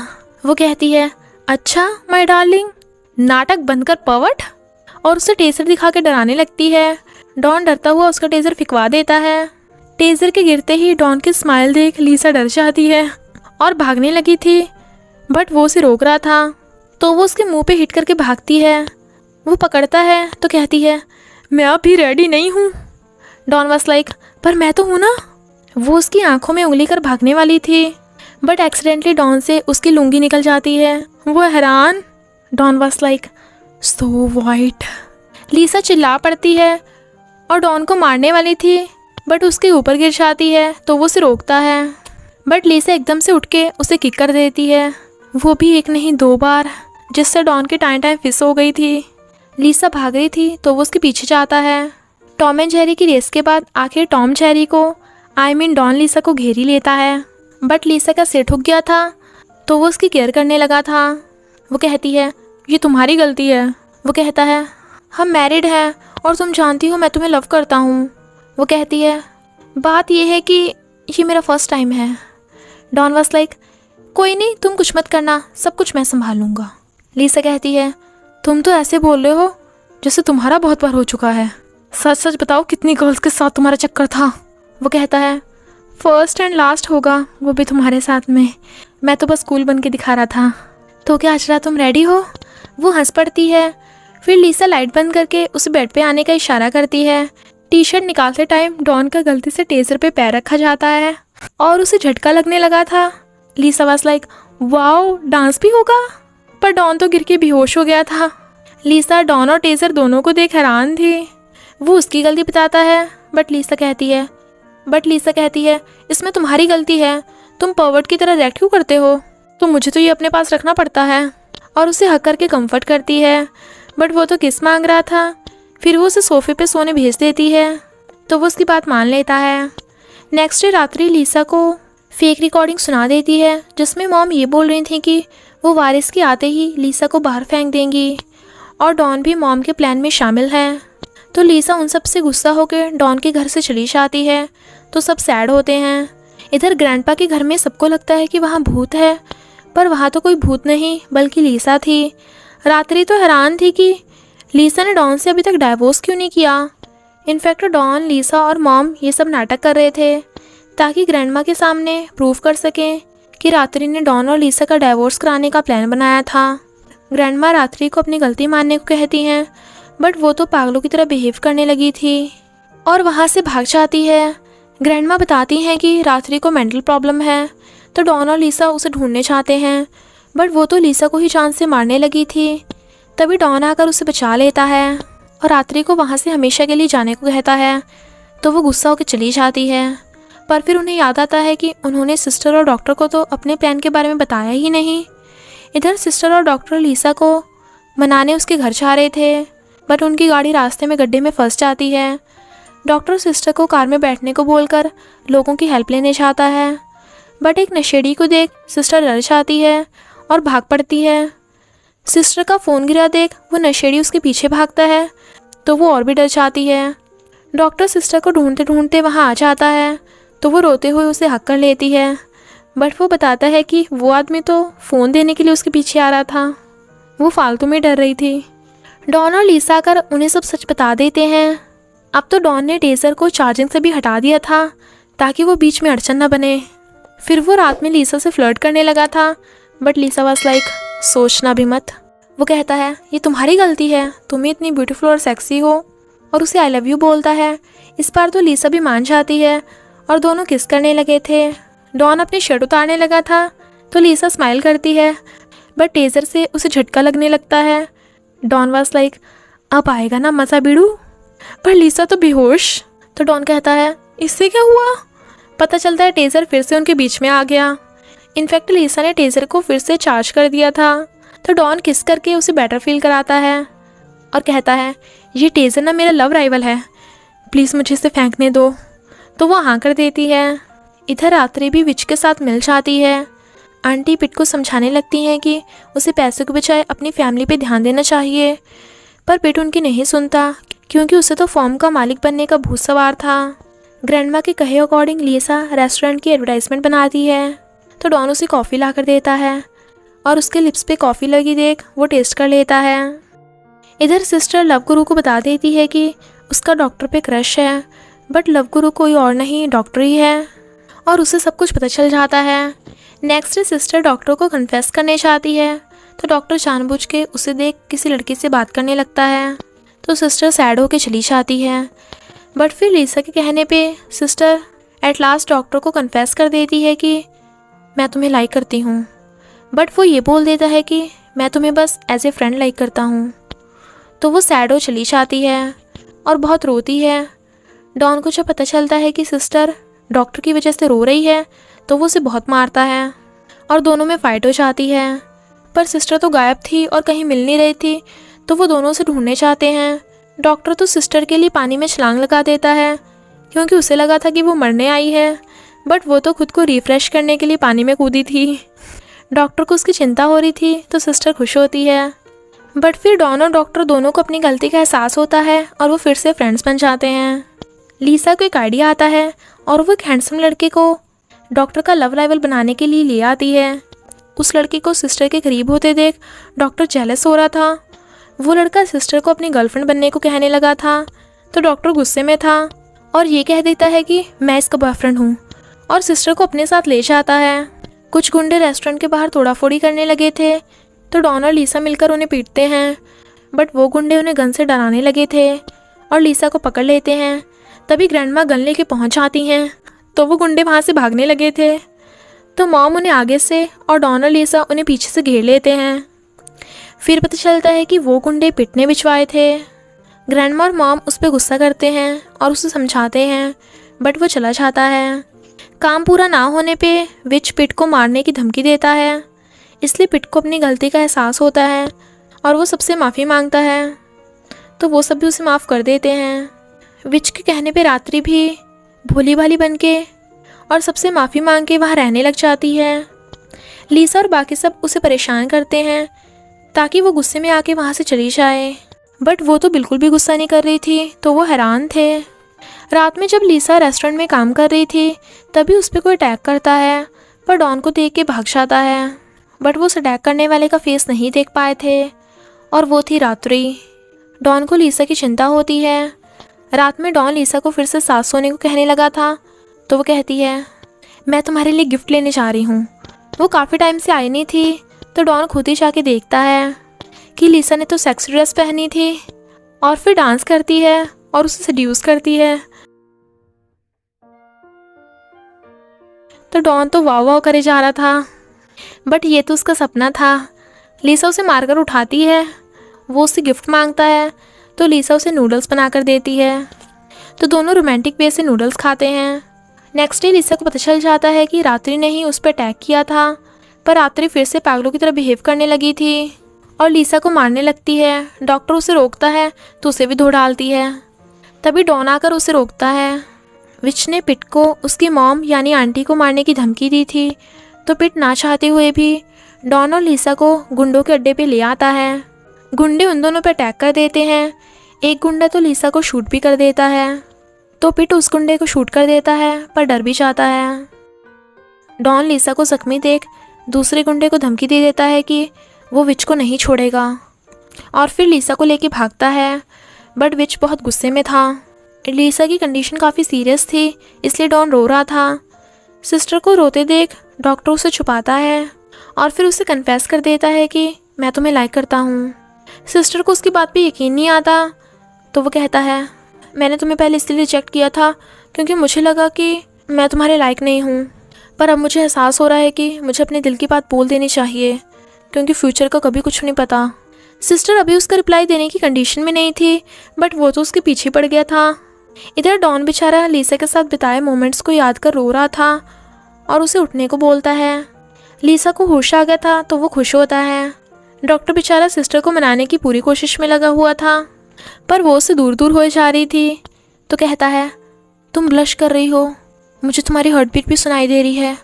वो कहती है, अच्छा माय डार्लिंग, नाटक बंद कर पवट, और उसे टेजर दिखा के डराने लगती है। डॉन डरता हुआ उसका टेजर फिकवा देता है। टेजर के गिरते ही डॉन की स्माइल देख लीसा डर जाती है और भागने लगी थी, बट वो उसे रोक रहा था। तो वो उसके मुंह पे हिट करके भागती है। वो पकड़ता है तो कहती है, मैं अभी रेडी नहीं हूँ। डॉन वाज लाइक, पर मैं तो हूँ ना। वो उसकी आंखों में उंगली कर भागने वाली थी, बट एक्सीडेंटली डॉन से उसकी लुंगी निकल जाती है। वो हैरान। Don was like, so white. Lisa चिल्ला पड़ती है और डॉन को मारने वाली थी, बट उसके ऊपर गिर जाती है तो वो उसे रोकता है, बट लीसा एकदम से उठ के उसे किक कर देती है, वो भी एक नहीं 2 बार, जिससे डॉन की टाइम फिस हो गई थी। लीसा भाग रही थी तो वो उसके पीछे जाता है। टॉम एंड जेरी की रेस के बाद आखिर टॉम जेरी को डॉन लीसा को घेरी लेता है, बट लीसा का सिर ठुक गया था तो वो उसकी केयर करने लगा था। वो कहती है, ये तुम्हारी गलती है। वो कहता है, हम मैरिड हैं और तुम जानती हो मैं तुम्हें लव करता हूँ। वो कहती है, बात यह है कि ये मेरा फर्स्ट टाइम है। डॉन वाज लाइक, कोई नहीं, तुम कुछ मत करना, सब कुछ मैं संभाल लूँगा। लीसा कहती है, तुम तो ऐसे बोल रहे हो जैसे तुम्हारा बहुत बार हो चुका है। सच सच बताओ, कितनी गर्ल्स के साथ तुम्हारा चक्कर था। वो कहता है, फर्स्ट एंड लास्ट होगा, वो भी तुम्हारे साथ में। मैं तो बस कूल बन के दिखा रहा था। तो क्या आज रात तुम रेडी हो? वो हंस पड़ती है। फिर लीसा लाइट बंद करके उसे बेड पे आने का इशारा करती है। टी शर्ट निकालते टाइम डॉन का गलती से टेजर पे पैर रखा जाता है और उसे झटका लगने लगा था। लीसा वाज लाइक, वाओ, डांस भी होगा। पर डॉन तो गिर के बेहोश हो गया था। लीसा डॉन और टेजर दोनों को देख हैरान थी। वो उसकी गलती बताता है, बट लीसा कहती है इसमें तुम्हारी गलती है, तुम पर्वर्ट की तरह रिएक्ट क्यों करते हो? तो मुझे तो ये अपने पास रखना पड़ता है। और उसे हक करके कंफर्ट करती है, बट वो तो किस मांग रहा था। फिर वो उसे सोफे पे सोने भेज देती है तो वो उसकी बात मान लेता है। नेक्स्ट डे रात्रि लीसा को फेक रिकॉर्डिंग सुना देती है, जिसमें मॉम ये बोल रही थी कि वो वारिस के आते ही लीसा को बाहर फेंक देंगी और डॉन भी मॉम के प्लान में शामिल है। तो लीसा उन सब से गुस्सा होकर डॉन के घर से चली जाती है तो सब सैड होते हैं। इधर ग्रैंडपा के घर में सबको लगता है कि वहाँ भूत है, पर वहाँ तो कोई भूत नहीं बल्कि लीसा थी। रात्रि तो हैरान थी कि लीसा ने डॉन से अभी तक डाइवोर्स क्यों नहीं किया। इनफैक्ट डॉन, लीसा और मॉम ये सब नाटक कर रहे थे ताकि ग्रैंडमा के सामने प्रूव कर सकें कि रात्रि ने डॉन और लीसा का डाइवोर्स कराने का प्लान बनाया था। ग्रैंडमा रात्रि को अपनी गलती मानने को कहती हैं, बट वो तो पागलों की तरह बिहेव करने लगी थी और वहाँ से भाग जाती है। ग्रैंडमा बताती हैं कि रात्रि को मेंटल प्रॉब्लम है, तो डॉन और लीसा उसे ढूंढने चाहते हैं, बट वो तो लीसा को ही जान से मारने लगी थी। तभी डॉन आकर उसे बचा लेता है और रात्रि को वहाँ से हमेशा के लिए जाने को कहता है, तो वो गुस्सा होकर चली जाती है। पर फिर उन्हें याद आता है कि उन्होंने सिस्टर और डॉक्टर को तो अपने प्लान के बारे में बताया ही नहीं। इधर सिस्टर और डॉक्टर लीसा को मनाने उसके घर जा रहे थे, बट उनकी गाड़ी रास्ते में गड्ढे में फंस जाती है। डॉक्टर सिस्टर को कार में बैठने को बोलकर लोगों की हेल्प लेने जाता है, बट एक नशेड़ी को देख सिस्टर डर जाती है और भाग पड़ती है। सिस्टर का फ़ोन गिरा देख वो नशेड़ी उसके पीछे भागता है तो वो और भी डर जाती है। डॉक्टर सिस्टर को ढूंढते ढूंढते वहाँ आ जाता है तो वो रोते हुए उसे हक कर लेती है, बट वो बताता है कि वो आदमी तो फ़ोन देने के लिए उसके पीछे आ रहा था, वो फालतू में डर रही थी। डॉन और लीसा आकर उन्हें सब सच बता देते हैं। अब तो डॉन ने टेजर को चार्जिंग से भी हटा दिया था ताकि वो बीच में अड़चन न बने। फिर वो रात में लीसा से फ्लर्ट करने लगा था, बट लीसा वाज लाइक, सोचना भी मत। वो कहता है, ये तुम्हारी गलती है, तुम ही इतनी ब्यूटीफुल और सेक्सी हो, और उसे आई लव यू बोलता है। इस बार तो लीसा भी मान जाती है और दोनों किस करने लगे थे। डॉन अपनी शर्ट उतारने लगा था तो लीसा स्माइल करती है, बट टेजर से उसे झटका लगने लगता है। डॉन वाज लाइक, अब आएगा ना मज़ा बीड़ू। पर लीसा तो बेहोश। तो डॉन कहता है, इससे क्या हुआ? पता चलता है टेजर फिर से उनके बीच में आ गया। इनफैक्ट लीसा ने टेजर को फिर से चार्ज कर दिया था। तो डॉन किस करके उसे बेटर फील कराता है और कहता है, ये टेजर ना मेरा लव राइवल है, प्लीज़ मुझे इसे फेंकने दो। तो वो हाँ कर देती है। इधर रात्रि भी विच के साथ मिल जाती है। आंटी पिट को समझाने लगती हैं कि उसे पैसों के बजाय अपनी फैमिली पे ध्यान देना चाहिए, पर पिट उनकी नहीं सुनता क्योंकि उसे तो फॉर्म का मालिक बनने का भूत सवार था। ग्रैंडमा के कहे अकॉर्डिंग लीसा रेस्टोरेंट की एडवर्टाइजमेंट बनाती है, तो डॉन उसे कॉफ़ी ला कर देता है और उसके लिप्स पे कॉफ़ी लगी देख वो टेस्ट कर लेता है। इधर सिस्टर लव गुरु को बता देती है कि उसका डॉक्टर पे क्रश है, बट लव गुरु कोई और नहीं डॉक्टर ही है, और उसे सब कुछ पता चल जाता है। नेक्स्ट डे सिस्टर डॉक्टर को कन्फेस करने चाहती है, तो डॉक्टर जानबूझ के उसे देख किसी लड़की से बात करने लगता है। तो सिस्टर सैड होकर चली जाती है। बट फिर लीसा के कहने पे सिस्टर एट लास्ट डॉक्टर को कन्फेस कर देती है कि मैं तुम्हें लाइक करती हूँ। बट वो ये बोल देता है कि मैं तुम्हें बस एज ए फ्रेंड लाइक करता हूँ। तो वो सैड हो चली जाती है और बहुत रोती है। डॉन को जब पता चलता है कि सिस्टर डॉक्टर की वजह से रो रही है तो वो उसे बहुत मारता है और दोनों में फ़ाइट हो जाती है। पर सिस्टर तो गायब थी और कहीं मिल नहीं रही थी, तो वो दोनों से ढूंढने चाहते हैं। डॉक्टर तो सिस्टर के लिए पानी में छलांग लगा देता है क्योंकि उसे लगा था कि वो मरने आई है, बट वो तो खुद को रिफ़्रेश करने के लिए पानी में कूदी थी। डॉक्टर को उसकी चिंता हो रही थी तो सिस्टर खुश होती है। बट फिर डॉन और डॉक्टर दोनों को अपनी गलती का एहसास होता है और वो फिर से फ्रेंड्स बन जाते हैं। लीसा को एक आइडिया आता है और वो एक हैंडसम लड़के को डॉक्टर का लव राइवल बनाने के लिए ले आती है। उस लड़के को सिस्टर के करीब होते देख डॉक्टर जेलस हो रहा था। वो लड़का सिस्टर को अपनी गर्लफ्रेंड बनने को कहने लगा था, तो डॉक्टर गुस्से में था और ये कह देता है कि मैं इसका बॉयफ्रेंड हूँ और सिस्टर को अपने साथ ले जाता है। कुछ गुंडे रेस्टोरेंट के बाहर तोड़ाफोड़ी करने लगे थे, तो डॉन और लीसा मिलकर उन्हें पीटते हैं। बट वो गुंडे उन्हें गन से डराने लगे थे और लीसा को पकड़ लेते हैं। तभी ग्रैंडमा गन लेके पहुंच जाती हैं, तो वो गुंडे वहाँ से भागने लगे थे। तो मॉम उन्हें आगे से और डॉन और लीसा उन्हें पीछे से घेर लेते हैं। फिर पता चलता है कि वो गुंडे पिटने भिजवाए थे। ग्रैंडमा और मॉम उस पर गुस्सा करते हैं और उसे समझाते हैं, बट वो चला जाता है। काम पूरा ना होने पे विच पिट को मारने की धमकी देता है, इसलिए पिट को अपनी गलती का एहसास होता है और वो सबसे माफ़ी मांगता है। तो वो सब भी उसे माफ़ कर देते हैं। विच के कहने पे रात्रि भी भोली भाली बन के और सबसे माफ़ी मांग के वहाँ रहने लग जाती है। लीसा और बाकी सब उसे परेशान करते हैं ताकि वो गुस्से में आके वहाँ से चली जाए, बट वो तो बिल्कुल भी गुस्सा नहीं कर रही थी, तो वो हैरान थे। रात में जब लीसा रेस्टोरेंट में काम कर रही थी तभी उस पर कोई अटैक करता है, पर डॉन को देख के भाग जाता है। बट वो उस अटैक करने वाले का फेस नहीं देख पाए थे और वो थी रात्रि। डॉन को लीसा की चिंता होती है। रात में डॉन लीसा को फिर से साथ सोने को कहने लगा था, तो वो कहती है मैं तुम्हारे लिए गिफ्ट लेने जा रही हूँ। वो काफ़ी टाइम से आई नहीं थी, तो डॉन खुद ही जाके देखता है कि लीसा ने तो सेक्सी ड्रेस पहनी थी और फिर डांस करती है और उसे सड्यूस करती है। तो डॉन तो वाव वाव करे जा रहा था, बट ये तो उसका सपना था। लीसा उसे मारकर उठाती है। वो उससे गिफ्ट मांगता है, तो लीसा उसे नूडल्स बनाकर देती है। तो दोनों रोमांटिक वे से नूडल्स खाते हैं। नेक्स्ट डे लीसा को पता चल जाता है कि रात्रि ने ही उस पर अटैक किया था, पर रात्रि फिर से पागलों की तरह बिहेव करने लगी थी और लीसा को मारने लगती है। डॉक्टर उसे रोकता है तो उसे भी धो डालती है। तभी डॉन आकर उसे रोकता है। विच ने पिट को उसकी मॉम यानी आंटी को मारने की धमकी दी थी, तो पिट ना चाहते हुए भी डॉन और लीसा को गुंडों के अड्डे पे ले आता है। गुंडे उन दोनों पे अटैक कर देते हैं। एक गुंडा तो लीसा को शूट भी कर देता है, तो पिट उस गुंडे को शूट कर देता है पर डर भी जाता है। डॉन लीसा को जख्मी देख दूसरे गुंडे को धमकी दे देता है कि वो विच को नहीं छोड़ेगा और फिर लीसा को लेके भागता है, बट विच बहुत गुस्से में था। लीसा की कंडीशन काफ़ी सीरियस थी, इसलिए डॉन रो रहा था। सिस्टर को रोते देख डॉक्टर उसे छुपाता है और फिर उसे कन्फेस कर देता है कि मैं तुम्हें लाइक करता हूँ। सिस्टर को उसकी बात पे यकीन नहीं आता, तो वो कहता है मैंने तुम्हें पहले इसलिए रिजेक्ट किया था क्योंकि मुझे लगा कि मैं तुम्हारे लायक नहीं हूँ, पर अब मुझे एहसास हो रहा है कि मुझे अपने दिल की बात बोल देनी चाहिए क्योंकि फ्यूचर का कभी कुछ नहीं पता। सिस्टर अभी उसका रिप्लाई देने की कंडीशन में नहीं थी, बट वो तो उसके पीछे पड़ गया था। इधर डॉन बेचारा लीसा के साथ बिताए मोमेंट्स को याद कर रो रहा था और उसे उठने को बोलता है। लीसा को होश आ गया था तो वो खुश होता है। डॉक्टर बेचारा सिस्टर को मनाने की पूरी कोशिश में लगा हुआ था, पर वो उससे दूर दूर हो जा रही थी, तो कहता है तुम ब्लश कर रही हो, मुझे तुम्हारी हार्ट बीट भी सुनाई दे रही है,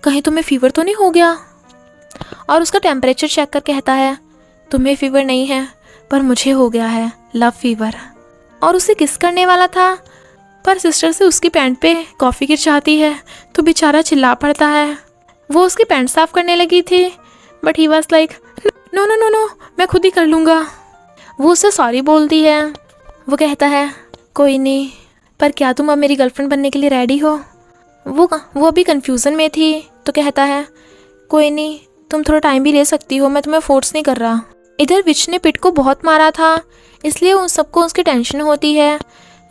कहीं तुम्हें फीवर तो नहीं हो गया। और उसका टेम्परेचर चेक कर कहता है तुम्हें फीवर नहीं है पर मुझे हो गया है लव फीवर। और उसे किस करने वाला था, पर सिस्टर से उसकी पैंट पे कॉफ़ी गिर जाती है, तो बेचारा चिल्ला पड़ता है। वो उसकी पैंट साफ करने लगी थी, but he was like no no no no, मैं खुद ही कर लूँगा। वो उससे सॉरी बोलती है। वो कहता है कोई नहीं, पर क्या तुम अब मेरी गर्लफ्रेंड बनने के लिए रेडी हो। वो अभी कन्फ्यूज़न में थी, तो कहता है कोई नहीं, तुम थोड़ा टाइम भी ले सकती हो, मैं तुम्हें फोर्स नहीं कर रहा। इधर विच ने पिट को बहुत मारा था, इसलिए उन सबको उसकी टेंशन होती है।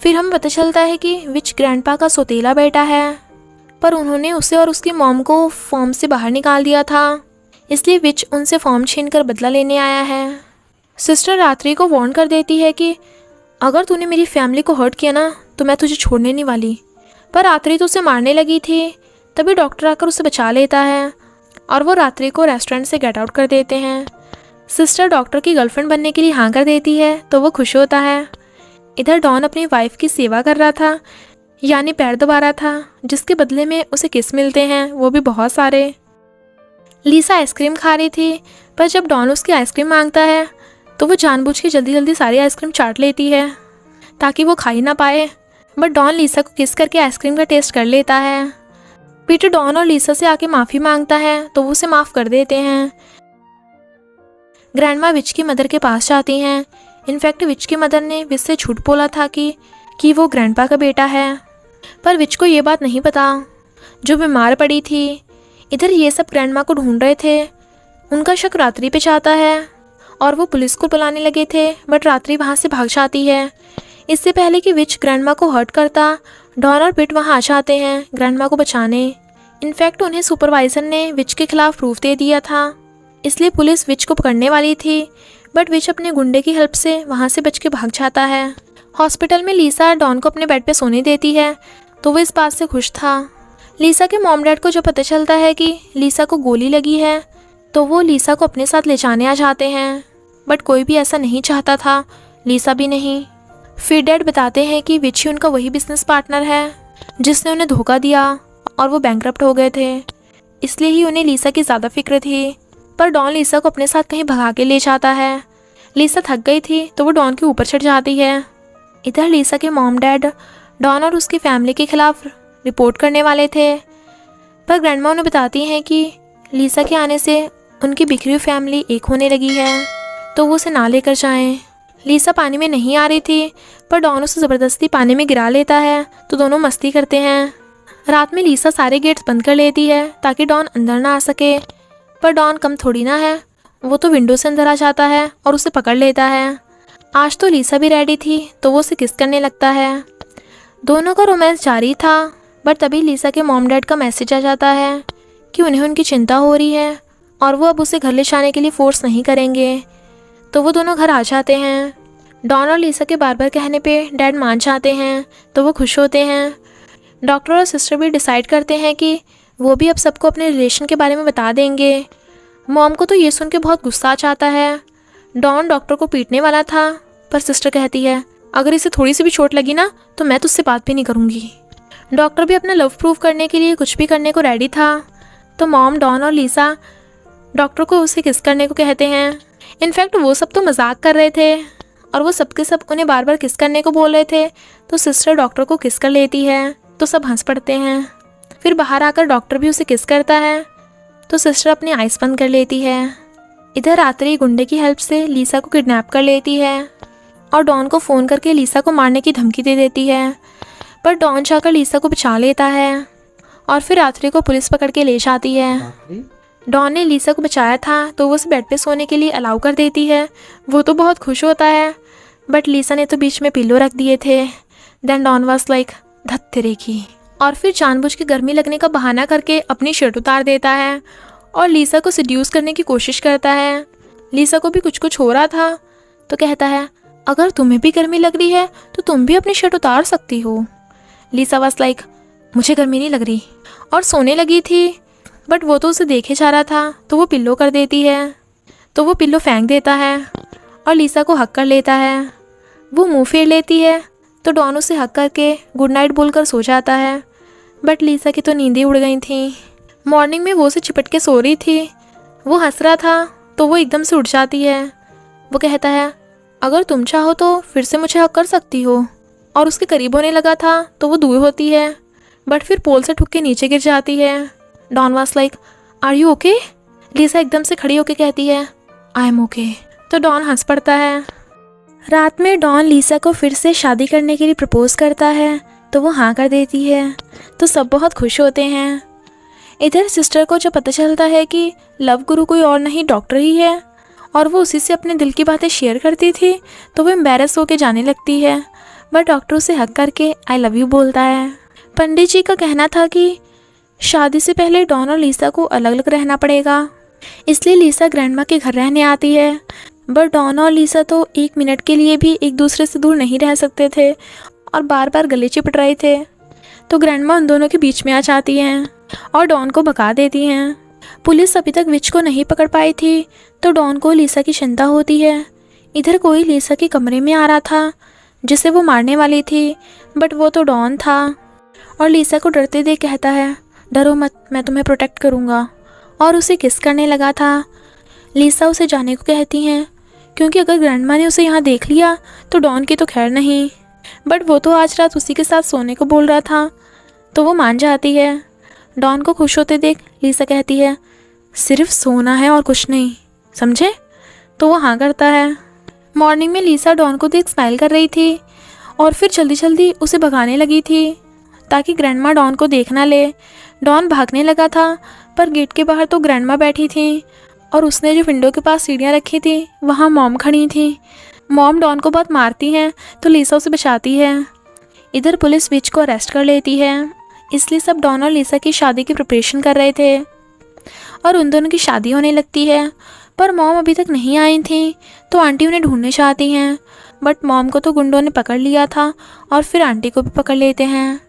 फिर हमें पता चलता है कि विच ग्रैंडपा का सौतेला बेटा है, पर उन्होंने उसे और उसकी मॉम को फॉर्म से बाहर निकाल दिया था, इसलिए विच उनसे फॉर्म छीनकर बदला लेने आया है। सिस्टर रात्रि को वार्न कर देती है कि अगर तूने मेरी फैमिली को हर्ट किया ना तो मैं तुझे छोड़ने नहीं वाली, पर रात्रि तो उसे मारने लगी थी। तभी डॉक्टर आकर उसे बचा लेता है और वो रात्रि को रेस्टोरेंट से गेट आउट कर देते हैं। सिस्टर डॉक्टर की गर्लफ्रेंड बनने के लिए हाँ कर देती है तो वो खुश होता है। इधर डॉन अपनी वाइफ की सेवा कर रहा था, यानी पैर दबा रहा था, जिसके बदले में उसे किस मिलते हैं, वो भी बहुत सारे। लीसा आइसक्रीम खा रही थी, पर जब डॉन उसकी आइसक्रीम मांगता है तो वो जानबूझ के जल्दी जल्दी सारी आइसक्रीम चाट लेती है ताकि वो खा ही ना पाए। बट डॉन लीसा को किस करके आइसक्रीम का टेस्ट कर लेता है। पीटर डॉन और लीसा से आके माफ़ी मांगता है तो वो उसे माफ़ कर देते हैं। ग्रैंडमा विच की मदर के पास जाती हैं। इनफैक्ट विच की मदर ने विच से झूठ बोला था कि वो ग्रैंडपा का बेटा है, पर विच को ये बात नहीं पता, जो बीमार पड़ी थी। इधर ये सब ग्रैंडमा को ढूंढ रहे थे। उनका शक रात्रि पे जाता है और वो पुलिस को बुलाने लगे थे, बट रात्रि वहाँ से भाग जाती है। इससे पहले कि विच ग्रैंडमा को हर्ट करता, डॉन और पिट वहाँ आ जाते हैं ग्रैंडमा को बचाने। इनफैक्ट उन्हें सुपरवाइज़र ने विच के खिलाफ प्रूफ दे दिया था, इसलिए पुलिस विच को पकड़ने वाली थी, बट विच अपने गुंडे की हेल्प से वहाँ से बच के भाग जाता है। हॉस्पिटल में लीसा डॉन को अपने बेड पे सोने देती है तो वो इस बात से खुश था। लीसा के मॉम डैड को जब पता चलता है कि लीसा को गोली लगी है तो वो लीसा को अपने साथ ले जाने आ जाते हैं, बट कोई भी ऐसा नहीं चाहता था, लीसा भी नहीं। फिर डैड बताते हैं कि विच ही उनका वही बिजनेस पार्टनर है जिसने उन्हें धोखा दिया और वो बैंकरप्ट हो गए थे, इसलिए ही उन्हें लीसा की ज़्यादा फिक्र थी। पर डॉन लीसा को अपने साथ कहीं भगा के ले जाता है। लीसा थक गई थी तो वो डॉन के ऊपर चढ़ जाती है। इधर लीसा के मॉम डैड डॉन और उसकी फैमिली के खिलाफ रिपोर्ट करने वाले थे, पर ग्रैंडमा उन्हें बताती हैं कि लीसा के आने से उनकी बिखरी हुई फैमिली एक होने लगी है, तो वो उसे ना लेकर जाएं। लीसा पानी में नहीं आ रही थी, पर डॉन उसे ज़बरदस्ती पानी में गिरा लेता है तो दोनों मस्ती करते हैं। रात में लीसा सारे गेट्स बंद कर लेती है ताकि डॉन अंदर ना आ सके, पर डॉन कम थोड़ी ना है, वो तो विंडो से अंदर आ जाता है और उसे पकड़ लेता है। आज तो लीसा भी रेडी थी तो वो उसे किस करने लगता है। दोनों का रोमांस जारी था, बट तभी लीसा के मॉम डैड का मैसेज आ जाता है कि उन्हें उनकी चिंता हो रही है और वो अब उसे घर ले जाने के लिए फोर्स नहीं करेंगे, तो वो दोनों घर आ जाते हैं। डॉन और लीसा के बार बार कहने पे डैड मान जाते हैं तो वो खुश होते हैं। डॉक्टर और सिस्टर भी डिसाइड करते हैं कि वो भी अब सबको अपने रिलेशन के बारे में बता देंगे। मॉम को तो ये सुन के बहुत गुस्सा आ जाता है। डॉन डॉक्टर को पीटने वाला था, पर सिस्टर कहती है अगर इसे थोड़ी सी भी चोट लगी ना तो मैं तुझसे बात भी नहीं करूँगी। डॉक्टर भी अपना लव प्रूव करने के लिए कुछ भी करने को रेडी था, तो मॉम डॉन और लीसा डॉक्टर को उसे किस करने को कहते हैं। इनफैक्ट वो सब तो मजाक कर रहे थे और वो सबके सब उन्हें बार बार किस करने को बोल रहे थे, तो सिस्टर डॉक्टर को किस कर लेती है तो सब हंस पड़ते हैं। फिर बाहर आकर डॉक्टर भी उसे किस करता है तो सिस्टर अपनी आइस बंद कर लेती है। इधर रात्रि गुंडे की हेल्प से लीसा को किडनैप कर लेती है और डॉन को फ़ोन करके लीसा को मारने की धमकी दे देती है, पर डॉन जाकर लीसा को बचा लेता है और फिर रात्रि को पुलिस पकड़ के ले जाती है। डॉन ने लीसा को बचाया था तो वो उसे बेड पे सोने के लिए अलाउ कर देती है। वो तो बहुत खुश होता है, बट लीसा ने तो बीच में पिल्लो रख दिए थे। देन डॉन वाज लाइक धत तेरे की, और फिर जानबूझ के गर्मी लगने का बहाना करके अपनी शर्ट उतार देता है और लीसा को सिड्यूस करने की कोशिश करता है। लीसा को भी कुछ कुछ हो रहा था तो कहता है अगर तुम्हें भी गर्मी लग रही है तो तुम भी अपनी शर्ट उतार सकती हो। लीसा वाज लाइक मुझे गर्मी नहीं लग रही, और सोने लगी थी, बट वो तो उसे देखे जा रहा था तो वो पिल्लो कर देती है, तो वो पिल्लो फेंक देता है और लीसा को हक कर लेता है। वो मुंह फेर लेती है तो डॉन उसे हक करके गुड नाइट बोलकर सो जाता है, बट लीसा की तो नींदें उड़ गई थी। मॉर्निंग में वो उसे चिपट के सो रही थी। वो हंस रहा था तो वो एकदम से उठ जाती है। वो कहता है अगर तुम चाहो तो फिर से मुझे हक कर सकती हो, और उसके करीब होने लगा था तो वो दूर होती है, बट फिर पोल से ठुक के नीचे गिर जाती है। Don was like are you okay? Lisa एकदम से खड़ी होके कहती है आई एम ओके, तो डॉन हंस पड़ता है। रात में डॉन लीसा को फिर से शादी करने के लिए प्रपोज करता है तो वो हाँ कर देती है, तो सब बहुत खुश होते हैं। इधर सिस्टर को जब पता चलता है कि लव गुरु कोई और नहीं डॉक्टर ही है और वो उसी से अपने दिल की बातें शेयर करती थी, तो वो एम्बैरस होकर जाने लगती है। बट डॉक्टर उसे हक करके आई लव यू बोलता है। पंडित जी का कहना था कि शादी से पहले डॉन और लीसा को अलग अलग रहना पड़ेगा, इसलिए लीसा ग्रैंडमा के घर रहने आती है। बट डॉन और लीसा तो 1 मिनट के लिए भी एक दूसरे से दूर नहीं रह सकते थे और बार बार गले चिपट रहे थे, तो ग्रैंडमा उन दोनों के बीच में आ जाती हैं और डॉन को भगा देती हैं। पुलिस अभी तक विच को नहीं पकड़ पाई थी, तो डॉन को लीसा की चिंता होती है। इधर कोई लीसा के कमरे में आ रहा था जिसे वो मारने वाली थी, बट वो तो डॉन था और लीसा को डरते देख कहता है, डरो मत, मैं तुम्हें प्रोटेक्ट करूँगा, और उसे किस करने लगा था। लीसा उसे जाने को कहती हैं क्योंकि अगर ग्रैंडमा ने उसे यहाँ देख लिया तो डॉन की तो खैर नहीं, बट वो तो आज रात उसी के साथ सोने को बोल रहा था, तो वो मान जाती है। डॉन को खुश होते देख लीसा कहती है, सिर्फ सोना है और कुछ नहीं, समझे? तो वो हाँ करता है। मॉर्निंग में लीसा डॉन को देख स्माइल कर रही थी और फिर जल्दी जल्दी उसे भगाने लगी थी ताकि ग्रैंडमा डॉन को देख ना ले। डॉन भागने लगा था, पर गेट के बाहर तो ग्रैंडमा बैठी थी और उसने जो विंडो के पास सीढ़ियाँ रखी थी वहाँ मॉम खड़ी थी। मॉम डॉन को बहुत मारती हैं, तो लीसा उसे बचाती है। इधर पुलिस विच को अरेस्ट कर लेती है, इसलिए सब डॉन और लीसा की शादी की प्रिपरेशन कर रहे थे और उन दोनों की शादी होने लगती है। पर मॉम अभी तक नहीं आई थी, तो आंटी उन्हें ढूंढने चाहती हैं, बट मॉम को तो गुंडों ने पकड़ लिया था और फिर आंटी को भी पकड़ लेते हैं।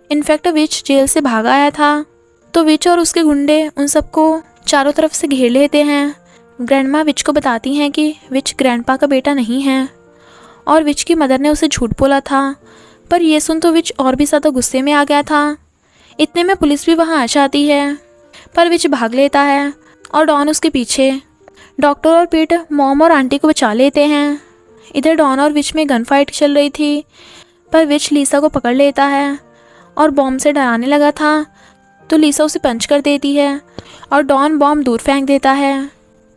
इनफैक्ट विच जेल से भाग आया था, तो विच और उसके गुंडे उन सबको चारों तरफ से घेर लेते हैं। ग्रैंडमा विच को बताती हैं कि विच ग्रैंडपा का बेटा नहीं है और विच की मदर ने उसे झूठ बोला था, पर ये सुन तो विच और भी ज़्यादा गुस्से में आ गया था। इतने में पुलिस भी वहाँ आ जाती है, पर विच भाग लेता है और डॉन उसके पीछे। डॉक्टर और पीट मॉम और आंटी को बचा लेते हैं। इधर डॉन और विच में गन फाइट चल रही थी, पर विच लीसा को पकड़ लेता है और बॉम्ब से डराने लगा था, तो लीसा उसे पंच कर देती है और डॉन बॉम्ब दूर फेंक देता है।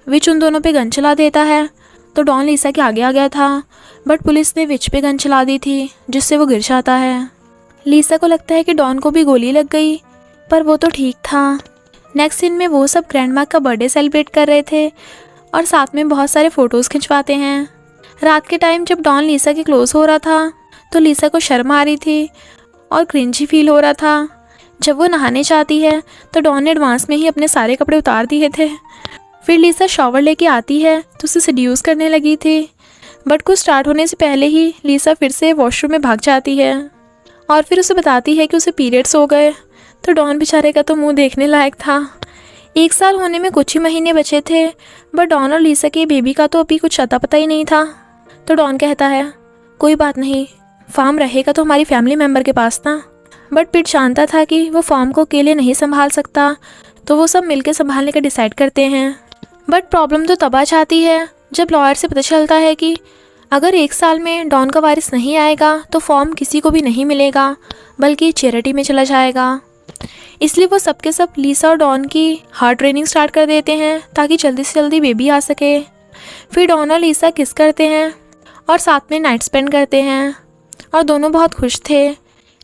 विच उन दोनों पे गन चला देता है, तो डॉन लीसा के आगे आ गया था, बट पुलिस ने विच पे गन चला दी थी जिससे वो गिर जाता है। लीसा को लगता है कि डॉन को भी गोली लग गई, पर वो तो ठीक था। नेक्स्ट सीन में वो सब ग्रैंडमा का बर्थडे सेलिब्रेट कर रहे थे और साथ में बहुत सारे फ़ोटोज़ खिंचवाते हैं। रात के टाइम जब डॉन लीसा के क्लोज हो रहा था, तो लीसा को शर्म आ रही थी और क्रिंजी फील हो रहा था। जब वो नहाने चाहती है, तो डॉन ने एडवांस में ही अपने सारे कपड़े उतार दिए थे। फिर लीसा शॉवर लेके आती है, तो उसे सेड्यूस करने लगी थी, बट कुछ स्टार्ट होने से पहले ही लीसा फिर से वॉशरूम में भाग जाती है और फिर उसे बताती है कि उसे पीरियड्स हो गए। तो डॉन बेचारे का तो मुंह देखने लायक था। 1 साल होने में कुछ ही महीने बचे थे, बट डॉन और लीसा के बेबी का तो अभी कुछ अता पता ही नहीं था। तो डॉन कहता है, कोई बात नहीं, फार्म रहेगा तो हमारी फैमिली मेम्बर के पास ना। बट पिट जानता था कि वो फार्म को अकेले नहीं संभाल सकता, तो वो सब मिलकर संभालने का डिसाइड करते हैं। बट प्रॉब्लम तो तब आ जाती है जब लॉयर से पता चलता है कि अगर 1 साल में डॉन का वारिस नहीं आएगा तो फॉर्म किसी को भी नहीं मिलेगा, बल्कि चैरिटी में चला जाएगा। इसलिए वो सबके सब लीसा और डॉन की हार्ट ट्रेनिंग स्टार्ट कर देते हैं ताकि जल्दी से जल्दी बेबी आ सके। फिर डॉन और लीसा किस करते हैं और साथ में नाइट स्पेंड करते हैं और दोनों बहुत खुश थे।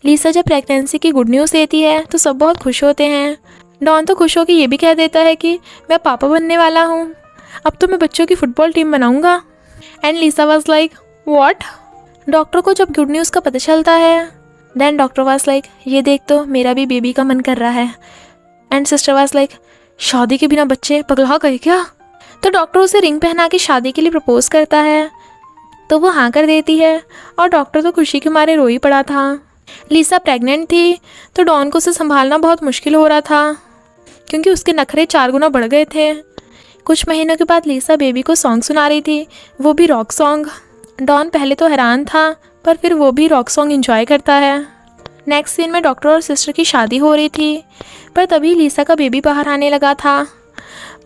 लीसा जब प्रेगनेंसी की गुड न्यूज़ देती है तो सब बहुत खुश होते हैं। डॉन तो खुश होकर ये भी कह देता है कि मैं पापा बनने वाला हूँ, अब तो मैं बच्चों की फुटबॉल टीम बनाऊँगा। And Lisa was like what. Doctor को जब गुड न्यूज़ का पता चलता है, देन डॉक्टर वाज लाइक ये देख तो मेरा भी बेबी का मन कर रहा है। एंड सिस्टर वाज लाइक शादी के बिना बच्चे पगला गए क्या। तो डॉक्टर उसे रिंग पहना के शादी के लिए प्रपोज करता है, तो वो हाँ कर देती है और डॉक्टर तो खुशी के मारे रो ही पड़ा था। लीसा प्रेग्नेंट थी, तो डॉन को उसे संभालना बहुत मुश्किल हो रहा था क्योंकि उसके नखरे 4 गुना बढ़ गए थे। कुछ महीनों के बाद लीसा बेबी को सॉन्ग सुना रही थी, वो भी रॉक सॉन्ग। डॉन पहले तो हैरान था, पर फिर वो भी रॉक सॉन्ग एंजॉय करता है। नेक्स्ट सीन में डॉक्टर और सिस्टर की शादी हो रही थी, पर तभी लीसा का बेबी बाहर आने लगा था,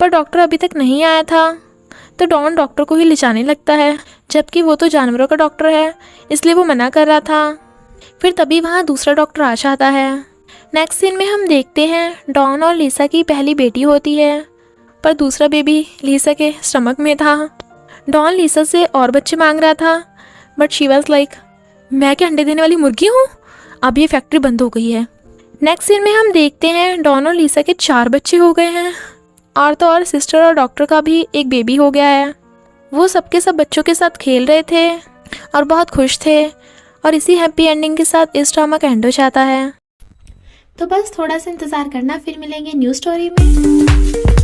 पर डॉक्टर अभी तक नहीं आया था। तो डॉन डॉक्टर को ही ले जाने लगता है, जबकि वो तो जानवरों का डॉक्टर है, इसलिए वो मना कर रहा था। फिर तभी वहाँ दूसरा डॉक्टर आ जाता है। नेक्स्ट सीन में हम देखते हैं डॉन और लीसा की पहली बेटी होती है, पर दूसरा बेबी लीसा के स्टमक में था। डॉन लीसा से और बच्चे मांग रहा था, बट शी वाज लाइक मैं क्या अंडे देने वाली मुर्गी हूँ, अब ये फैक्ट्री बंद हो गई है, नेक्स्ट सीन में हम देखते हैं डॉन और लीसा के 4 बच्चे हो गए हैं और तो और सिस्टर और डॉक्टर का भी एक बेबी हो गया है। वो सबके सब बच्चों के साथ खेल रहे थे और बहुत खुश थे और इसी हैप्पी एंडिंग के साथ इस ड्रामा का एंड हो जाता है। तो बस थोड़ा सा इंतज़ार करना, फिर मिलेंगे न्यू स्टोरी में।